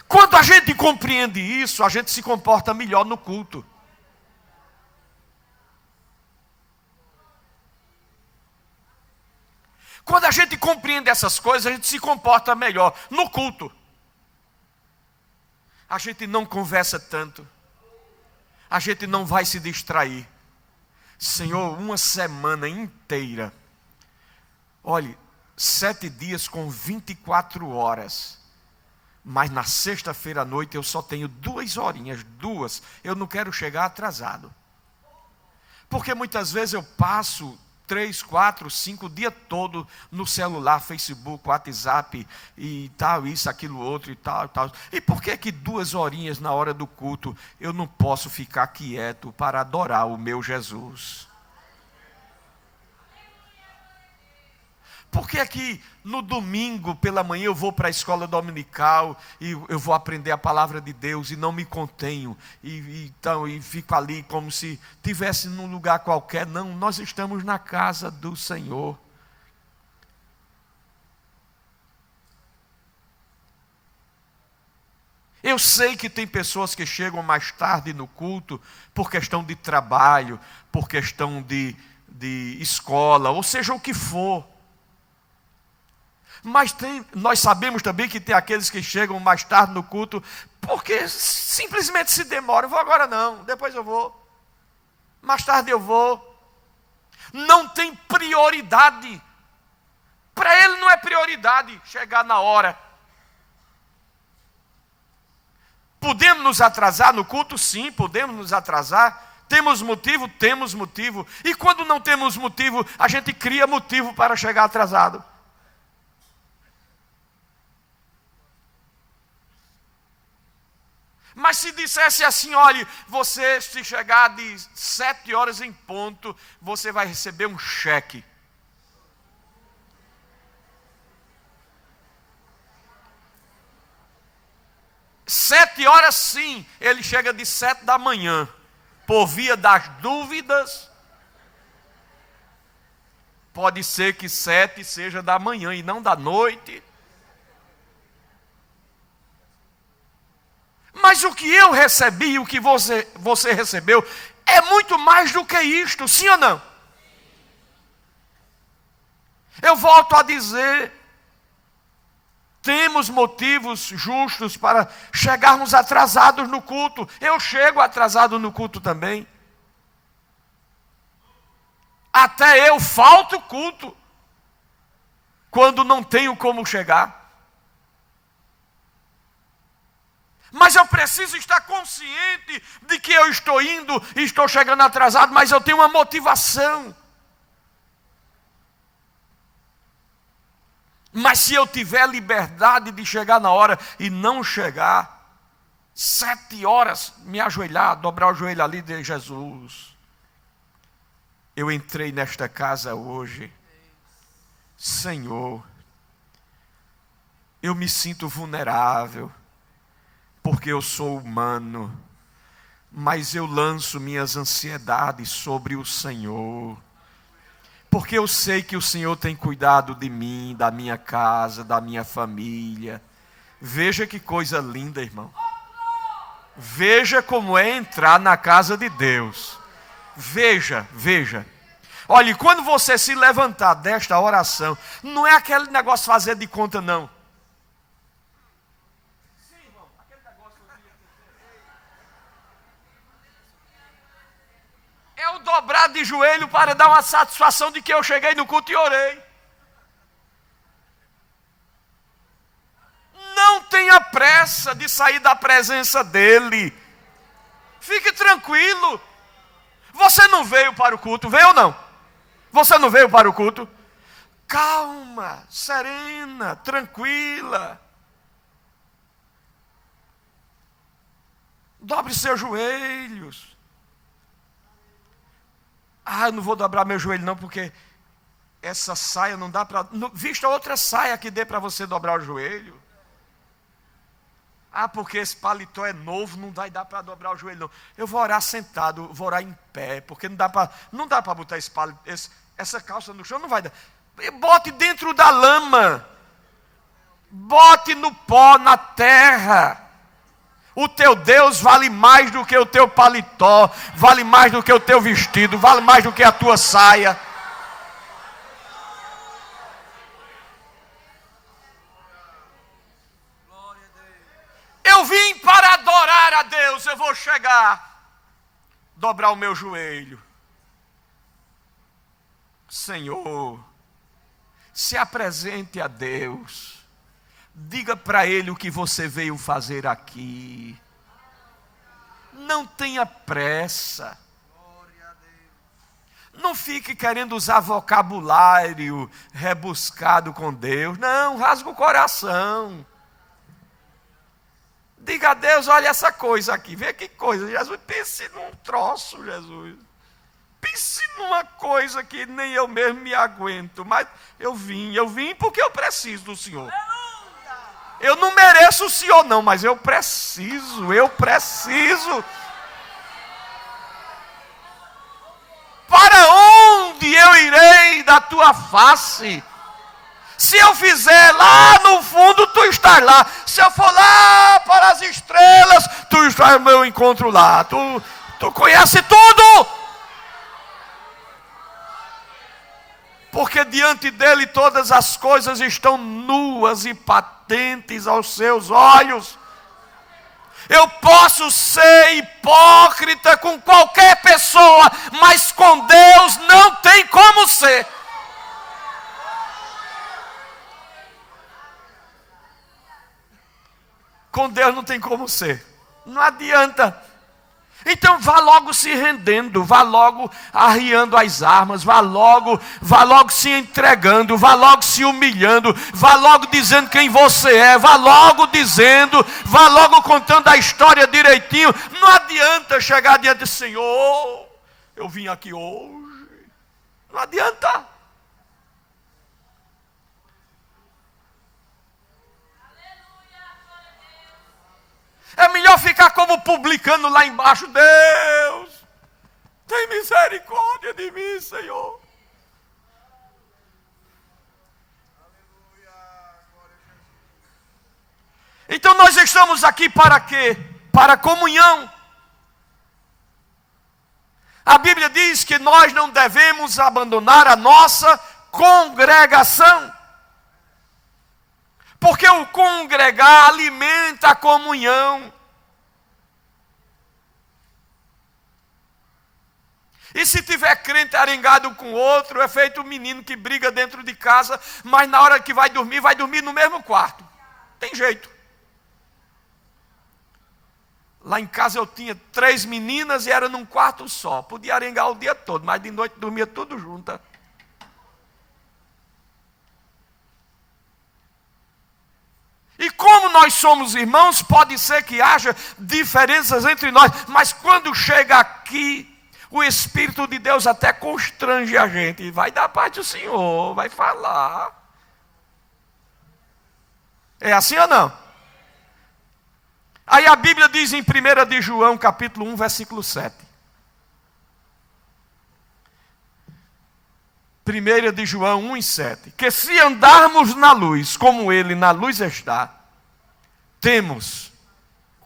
Quando a gente compreende isso, a gente se comporta melhor no culto. Quando a gente compreende essas coisas, a gente se comporta melhor no culto. A gente não conversa tanto. A gente não vai se distrair. Senhor, uma semana inteira. Olhe, 7 dias com 24 horas. Mas na sexta-feira à noite eu só tenho 2 horinhas, 2. Eu não quero chegar atrasado. Porque muitas vezes eu passo 3, 4, 5, o dia todo no celular, Facebook, WhatsApp e tal, isso, aquilo, outro e tal, tal. E por que 2 horinhas na hora do culto eu não posso ficar quieto para adorar o meu Jesus? Por que no domingo pela manhã eu vou para a escola dominical e eu vou aprender a palavra de Deus e não me contenho e fico ali como se estivesse num lugar qualquer? Não, nós estamos na casa do Senhor. Eu sei que tem pessoas que chegam mais tarde no culto por questão de trabalho, por questão de escola, ou seja o que for. Mas nós sabemos também que tem aqueles que chegam mais tarde no culto porque simplesmente se demoram. Vou agora não, depois eu vou. Mais tarde eu vou. Não tem prioridade. Para ele não é prioridade chegar na hora. Podemos nos atrasar no culto? Sim, podemos nos atrasar. Temos motivo? Temos motivo. E quando não temos motivo, a gente cria motivo para chegar atrasado. Mas se dissesse assim, olhe, você se chegar de 7 horas em ponto, você vai receber um cheque. Sete horas sim, ele chega de 7 da manhã, por via das dúvidas. Pode ser que 7 seja da manhã e não da noite. Mas o que eu recebi e o que você recebeu é muito mais do que isto, sim ou não? Eu volto a dizer, temos motivos justos para chegarmos atrasados no culto. Eu chego atrasado no culto também. Até eu falto culto, quando não tenho como chegar. Mas eu preciso estar consciente de que eu estou indo e estou chegando atrasado, mas eu tenho uma motivação. Mas se eu tiver liberdade de chegar na hora e não chegar, 7 horas, me ajoelhar, dobrar o joelho ali de Jesus. Eu entrei nesta casa hoje, Senhor, eu me sinto vulnerável, porque eu sou humano, mas eu lanço minhas ansiedades sobre o Senhor, porque eu sei que o Senhor tem cuidado de mim, da minha casa, da minha família. Veja que coisa linda, irmão. Veja como é entrar na casa de Deus. Veja. Olhe, quando você se levantar desta oração, não é aquele negócio fazer de conta, não. É o dobrar de joelho para dar uma satisfação de que eu cheguei no culto e orei. Não tenha pressa de sair da presença dEle. Fique tranquilo. Você não veio para o culto, veio ou não? Você não veio para o culto? Calma, serena, tranquila. Dobre seus joelhos. Eu não vou dobrar meu joelho não, porque essa saia não dá para... Vista outra saia que dê para você dobrar o joelho. Porque esse paletó é novo, não vai dar para dobrar o joelho não. Eu vou orar sentado, vou orar em pé, porque não dá para botar essa calça no chão, não vai dar. Bote dentro da lama. Bote no pó, na terra. O teu Deus vale mais do que o teu paletó, vale mais do que o teu vestido, vale mais do que a tua saia. Eu vim para adorar a Deus, eu vou chegar, dobrar o meu joelho. Senhor, se apresente a Deus. Diga para Ele o que você veio fazer aqui. Não tenha pressa. Não fique querendo usar vocabulário rebuscado com Deus. Não, rasga o coração. Diga a Deus, olha essa coisa aqui. Vê que coisa. Jesus, pense num troço, Jesus. Pense numa coisa que nem eu mesmo me aguento. Mas eu vim porque eu preciso do Senhor. Eu não mereço o Senhor não, mas eu preciso. Para onde eu irei da tua face? Se eu fizer lá no fundo, tu estás lá. Se eu for lá para as estrelas, tu estás no meu encontro lá. Tu conhece tudo. Porque diante dele todas as coisas estão nuas e patentes aos seus olhos. Eu posso ser hipócrita com qualquer pessoa, mas com Deus não tem como ser. Com Deus não tem como ser. Não adianta. Então vá logo se rendendo, vá logo arriando as armas, vá logo se entregando, vá logo se humilhando, vá logo dizendo quem você é, vá logo contando a história direitinho. Não adianta chegar diante do Senhor, eu vim aqui hoje. Não adianta. É melhor ficar como publicano lá embaixo. Deus, tem misericórdia de mim, Senhor. Então nós estamos aqui para quê? para a comunhão. A Bíblia diz que nós não devemos abandonar a nossa congregação, porque o congregar alimenta a comunhão. E se tiver crente arengado com outro, é feito um menino que briga dentro de casa, mas na hora que vai dormir no mesmo quarto. Tem jeito. Lá em casa eu tinha 3 meninas e era num quarto só. Podia arengar o dia todo, mas de noite dormia tudo junto. E como nós somos irmãos, pode ser que haja diferenças entre nós, mas quando chega aqui, o Espírito de Deus até constrange a gente. Vai dar paz do Senhor, vai falar. É assim ou não? Aí a Bíblia diz em 1 de João, capítulo 1, versículo 7. 1 de João 1 e 7. Que se andarmos na luz, como Ele na luz está, temos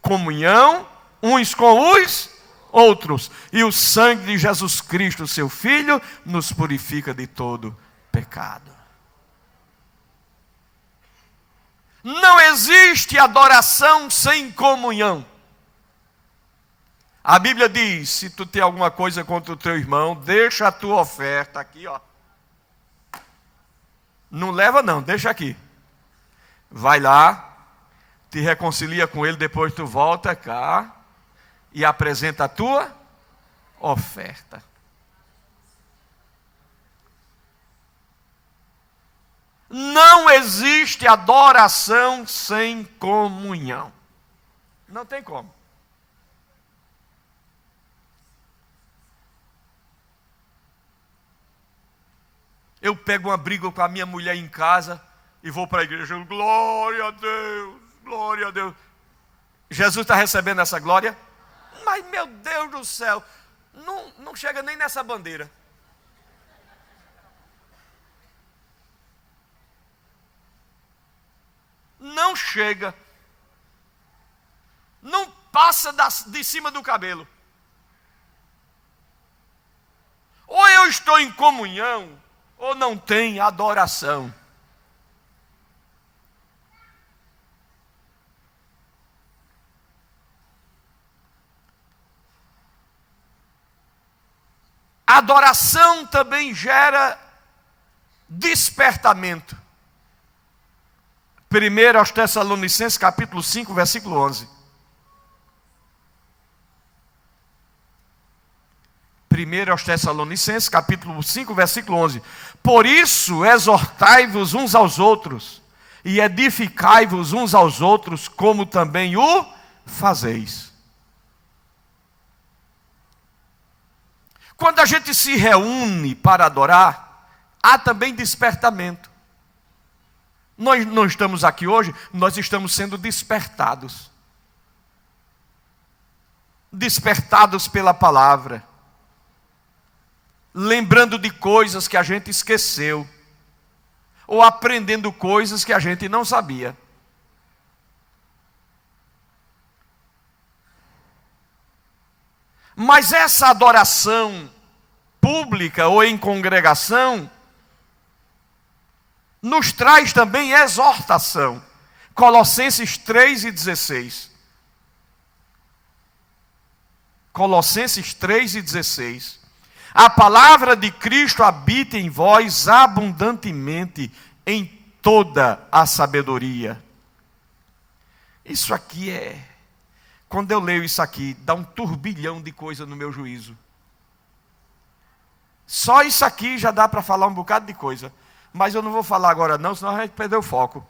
comunhão uns com os outros. E o sangue de Jesus Cristo, seu Filho, nos purifica de todo pecado. Não existe adoração sem comunhão. A Bíblia diz, se tu tem alguma coisa contra o teu irmão, deixa a tua oferta aqui, ó. Não leva não, deixa aqui. Vai lá, te reconcilia com ele, depois tu volta cá e apresenta a tua oferta. Não existe adoração sem comunhão. Não tem como. Eu pego uma briga com a minha mulher em casa e vou para a igreja. Glória a Deus, glória a Deus. Jesus está recebendo essa glória? Mas, meu Deus do céu, não chega nem nessa bandeira. Não chega. Não passa de cima do cabelo. Ou eu estou em comunhão, ou não tem adoração. Adoração também gera despertamento. 1 aos Tessalonicenses, capítulo 5, versículo 11. 1 aos Tessalonicenses, capítulo 5, versículo 11. Por isso, exortai-vos uns aos outros, e edificai-vos uns aos outros, como também o fazeis. Quando a gente se reúne para adorar, há também despertamento. Nós não estamos aqui hoje, nós estamos sendo despertados. Despertados pela palavra. Lembrando de coisas que a gente esqueceu. Ou aprendendo coisas que a gente não sabia. Mas essa adoração pública ou em congregação nos traz também exortação. Colossenses 3 e 16. Colossenses 3 e 16. A palavra de Cristo habita em vós abundantemente em toda a sabedoria. Isso aqui quando eu leio isso aqui, dá um turbilhão de coisa no meu juízo. Só isso aqui já dá para falar um bocado de coisa. Mas eu não vou falar agora não, senão a gente perdeu o foco.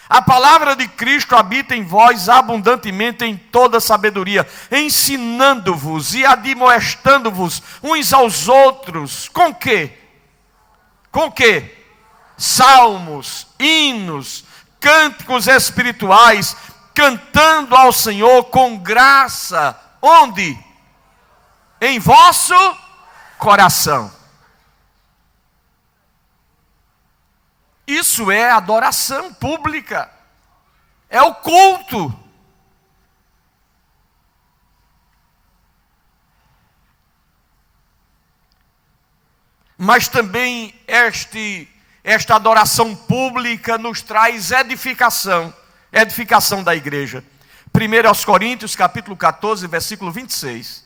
A palavra de Cristo habita em vós abundantemente em toda sabedoria, ensinando-vos e admoestando-vos uns aos outros. Com quê? Com quê? Salmos, hinos, cânticos espirituais, cantando ao Senhor com graça. Onde? Em vosso coração. Isso é adoração pública. É o culto. mas também esta adoração pública nos traz edificação da igreja. 1 aos Coríntios, capítulo 14, versículo 26.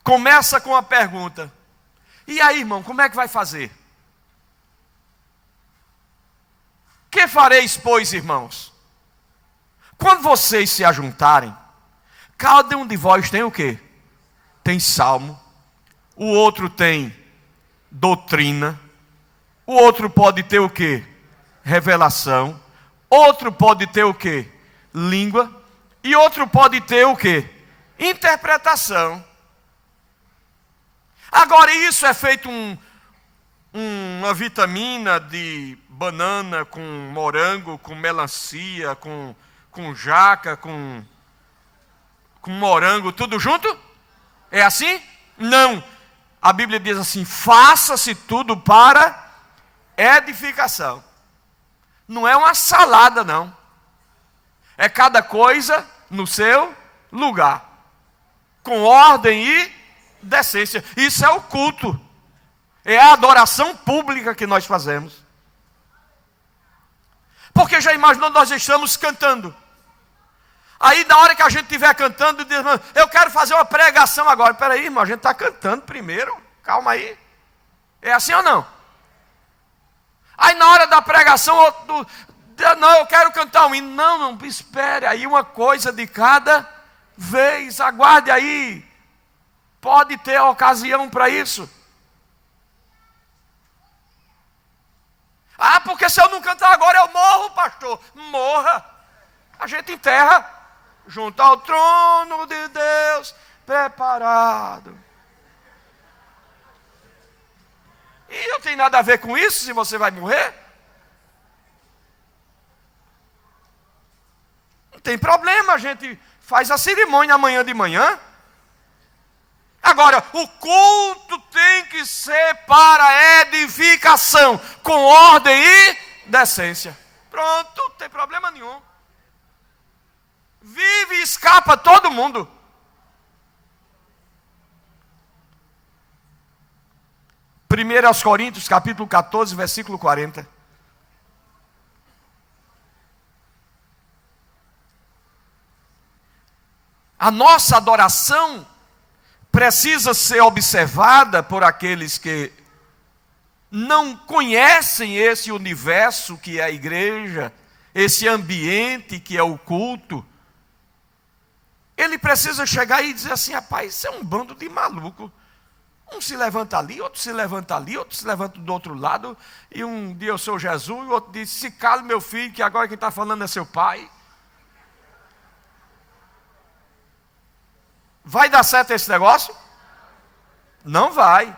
Começa com a pergunta: e aí, irmão, como é que vai fazer? Que fareis, pois, irmãos? Quando vocês se ajuntarem, cada um de vós tem o quê? Tem salmo, o outro tem doutrina, o outro pode ter o quê? Revelação, outro pode ter o quê? Língua, e outro pode ter o quê? Interpretação. Agora, isso é feito uma vitamina de banana com morango, com melancia, com jaca, com morango, tudo junto? É assim? Não. A Bíblia diz assim: faça-se tudo para edificação. Não é uma salada, não. É cada coisa no seu lugar, com ordem e decência. Isso é o culto. É a adoração pública que nós fazemos. Porque já imaginou, nós estamos cantando. Aí na hora que a gente estiver cantando, diz: eu quero fazer uma pregação agora. Espera aí, irmão, a gente está cantando primeiro. Calma aí. É assim ou não? Aí na hora da pregação, outro, não, eu quero cantar um hino. Não, espere aí, uma coisa de cada vez. Aguarde aí. Pode ter ocasião para isso. Ah, porque se eu não cantar agora eu morro, pastor. Morra. A gente enterra junto ao trono de Deus preparado. E não tem nada a ver com isso, se você vai morrer. Não tem problema, a gente faz a cerimônia amanhã de manhã. Agora, o culto tem que ser para edificação, com ordem e decência. Pronto, não tem problema nenhum. Vive e escapa todo mundo. Primeiro aos Coríntios, capítulo 14, versículo 40. A nossa adoração precisa ser observada por aqueles que não conhecem esse universo que é a igreja, esse ambiente que é o culto. Ele precisa chegar e dizer assim: rapaz, isso é um bando de maluco. Um se levanta ali, outro se levanta ali, outro se levanta do outro lado, e um dia eu sou Jesus, e o outro diz: se cale, meu filho, que agora quem está falando é seu pai. Vai dar certo esse negócio? Não vai.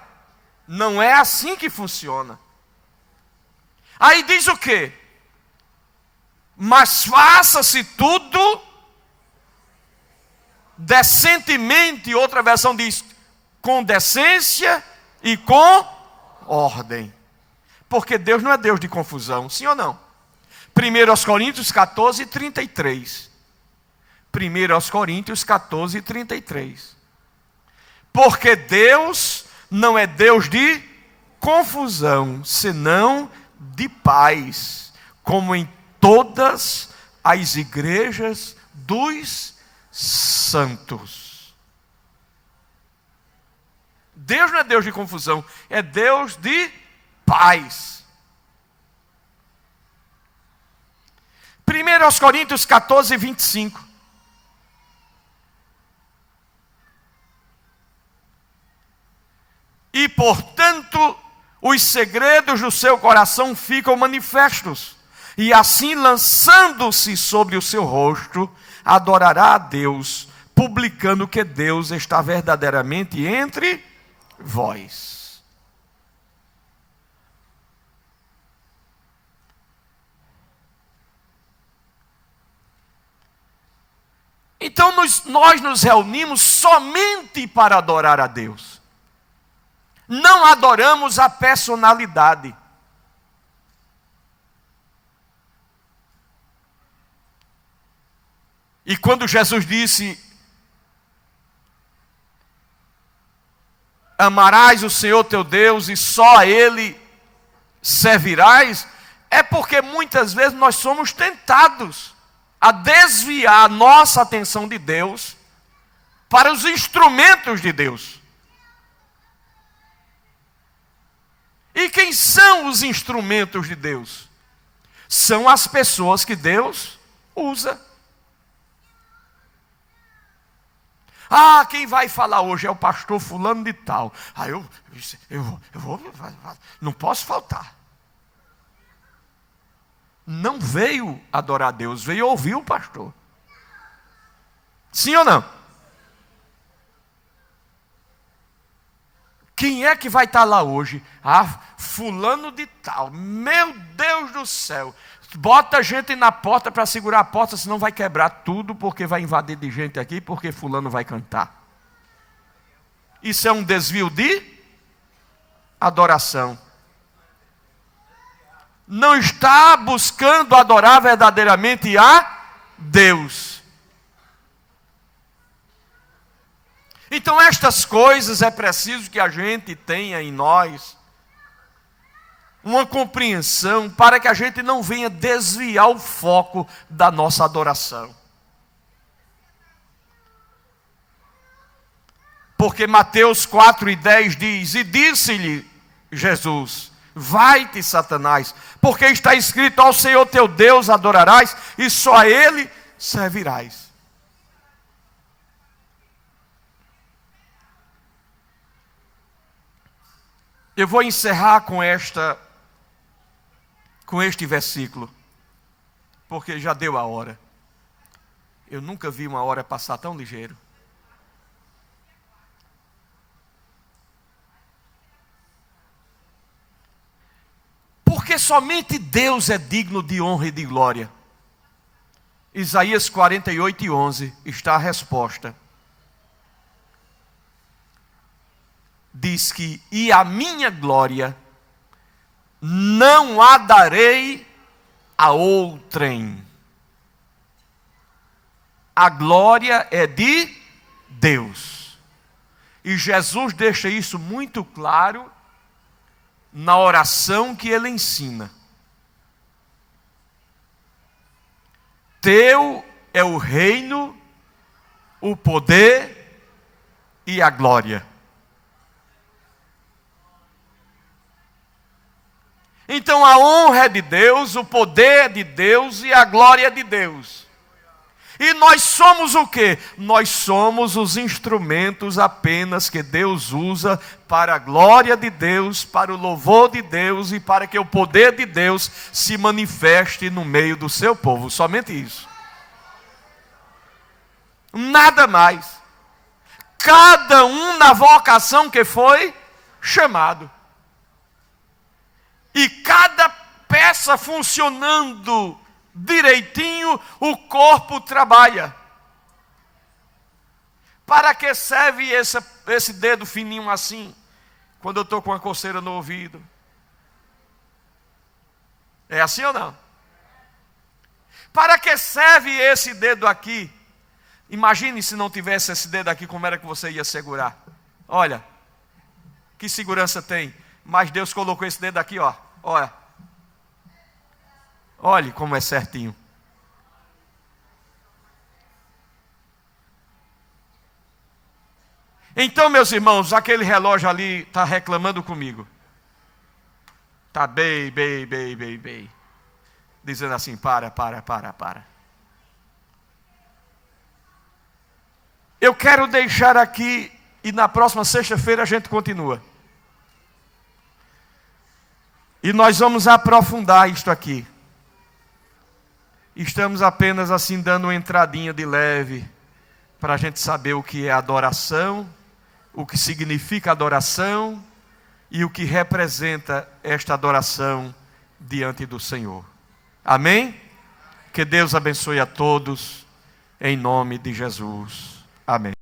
Não é assim que funciona. Aí diz o quê? Mas faça-se tudo decentemente. Outra versão diz: com decência e com ordem. Porque Deus não é Deus de confusão, sim ou não? 1 aos Coríntios 14, 33. 1 aos Coríntios 14, 33. Porque Deus não é Deus de confusão, senão de paz, como em todas as igrejas dos santos. Deus não é Deus de confusão, é Deus de paz. 1 aos Coríntios 14, 25. E, portanto, os segredos do seu coração ficam manifestos. E assim, lançando-se sobre o seu rosto, adorará a Deus, publicando que Deus está verdadeiramente entre vós. Então, nós nos reunimos somente para adorar a Deus. Não adoramos a personalidade. E quando Jesus disse: amarás o Senhor teu Deus e só a Ele servirás, é porque muitas vezes nós somos tentados a desviar a nossa atenção de Deus para os instrumentos de Deus. E quem são os instrumentos de Deus? São as pessoas que Deus usa. Ah, quem vai falar hoje é o pastor fulano de tal. Ah, eu vou, não posso faltar. Não veio adorar a Deus, veio ouvir o pastor. Sim ou não? Quem é que vai estar lá hoje? Ah, fulano de tal. Meu Deus do céu. Bota gente na porta para segurar a porta, senão vai quebrar tudo, porque vai invadir de gente aqui, porque fulano vai cantar. Isso é um desvio de adoração. Não está buscando adorar verdadeiramente a Deus. Então estas coisas é preciso que a gente tenha em nós uma compreensão para que a gente não venha desviar o foco da nossa adoração. Porque Mateus 4:10 diz: e disse-lhe Jesus: vai-te, Satanás, porque está escrito: ao Senhor teu Deus adorarás e só a Ele servirás. Eu vou encerrar com este versículo, porque já deu a hora. Eu nunca vi uma hora passar tão ligeiro. Porque somente Deus é digno de honra e de glória. Isaías 48:11 está a resposta. Diz que: e a minha glória não a darei a outrem. A glória é de Deus. E Jesus deixa isso muito claro na oração que ele ensina. Teu é o reino, o poder e a glória. Então a honra é de Deus, o poder é de Deus e a glória é de Deus. E nós somos o quê? Nós somos os instrumentos apenas que Deus usa para a glória de Deus, para o louvor de Deus e para que o poder de Deus se manifeste no meio do seu povo. Somente isso. Nada mais. Cada um na vocação que foi chamado. E cada peça funcionando direitinho, o corpo trabalha. Para que serve esse dedo fininho assim, quando eu estou com a coceira no ouvido? É assim ou não? Para que serve esse dedo aqui? Imagine se não tivesse esse dedo aqui, como era que você ia segurar? Olha, que segurança tem. Mas Deus colocou esse dedo aqui, ó. Olha. Olhe como é certinho. Então, meus irmãos, aquele relógio ali está reclamando comigo. Está bem. Dizendo assim: para. Eu quero deixar aqui, e na próxima sexta-feira a gente continua. E nós vamos aprofundar isto aqui. Estamos apenas assim dando uma entradinha de leve, para a gente saber o que é adoração, o que significa adoração e o que representa esta adoração diante do Senhor. Amém? Que Deus abençoe a todos, em nome de Jesus. Amém.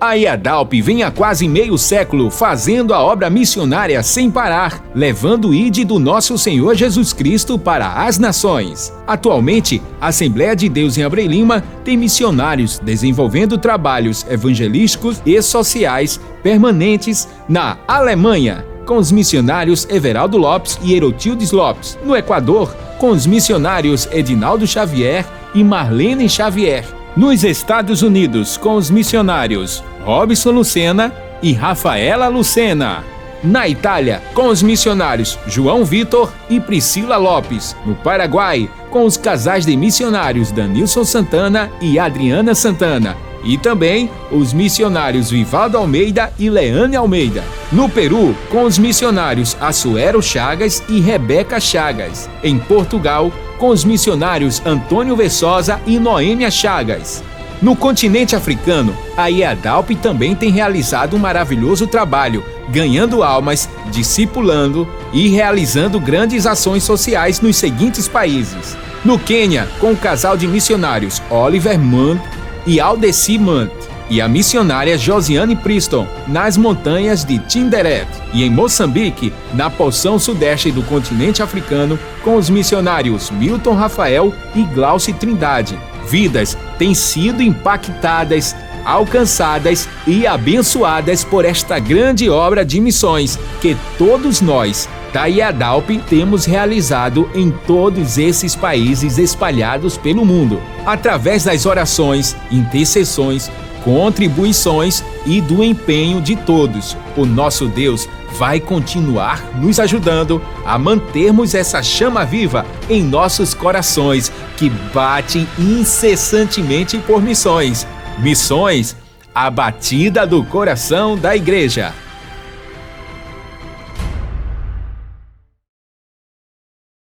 A EADALP vem há quase meio século fazendo a obra missionária sem parar, levando o ID do nosso Senhor Jesus Cristo para as nações. Atualmente, a Assembleia de Deus em Abreu Lima tem missionários desenvolvendo trabalhos evangelísticos e sociais permanentes na Alemanha, com os missionários Everaldo Lopes e Herotildes Lopes, no Equador, com os missionários Edinaldo Xavier e Marlene Xavier, nos Estados Unidos, com os missionários Robson Lucena e Rafaela Lucena, na Itália, com os missionários João Vitor e Priscila Lopes, no Paraguai, com os casais de missionários Danilson Santana e Adriana Santana, e também os missionários Vivaldo Almeida e Leane Almeida. No Peru, com os missionários Assuero Chagas e Rebeca Chagas. Em Portugal, com os missionários Antônio Vessosa e Noêmia Chagas. No continente africano, a EADALP também tem realizado um maravilhoso trabalho, ganhando almas, discipulando e realizando grandes ações sociais nos seguintes países. No Quênia, com o casal de missionários Oliver Munn e Aldeci Munn, e a missionária Josiane Priston, nas montanhas de Tinderet. E em Moçambique, na porção sudeste do continente africano, com os missionários Milton Rafael e Glauce Trindade. Vidas têm sido impactadas, alcançadas e abençoadas por esta grande obra de missões que todos nós, da EADALP, temos realizado em todos esses países espalhados pelo mundo, através das orações, intercessões, contribuições e do empenho de todos. O nosso Deus vai continuar nos ajudando a mantermos essa chama viva em nossos corações que batem incessantemente por missões. Missões, a batida do coração da igreja.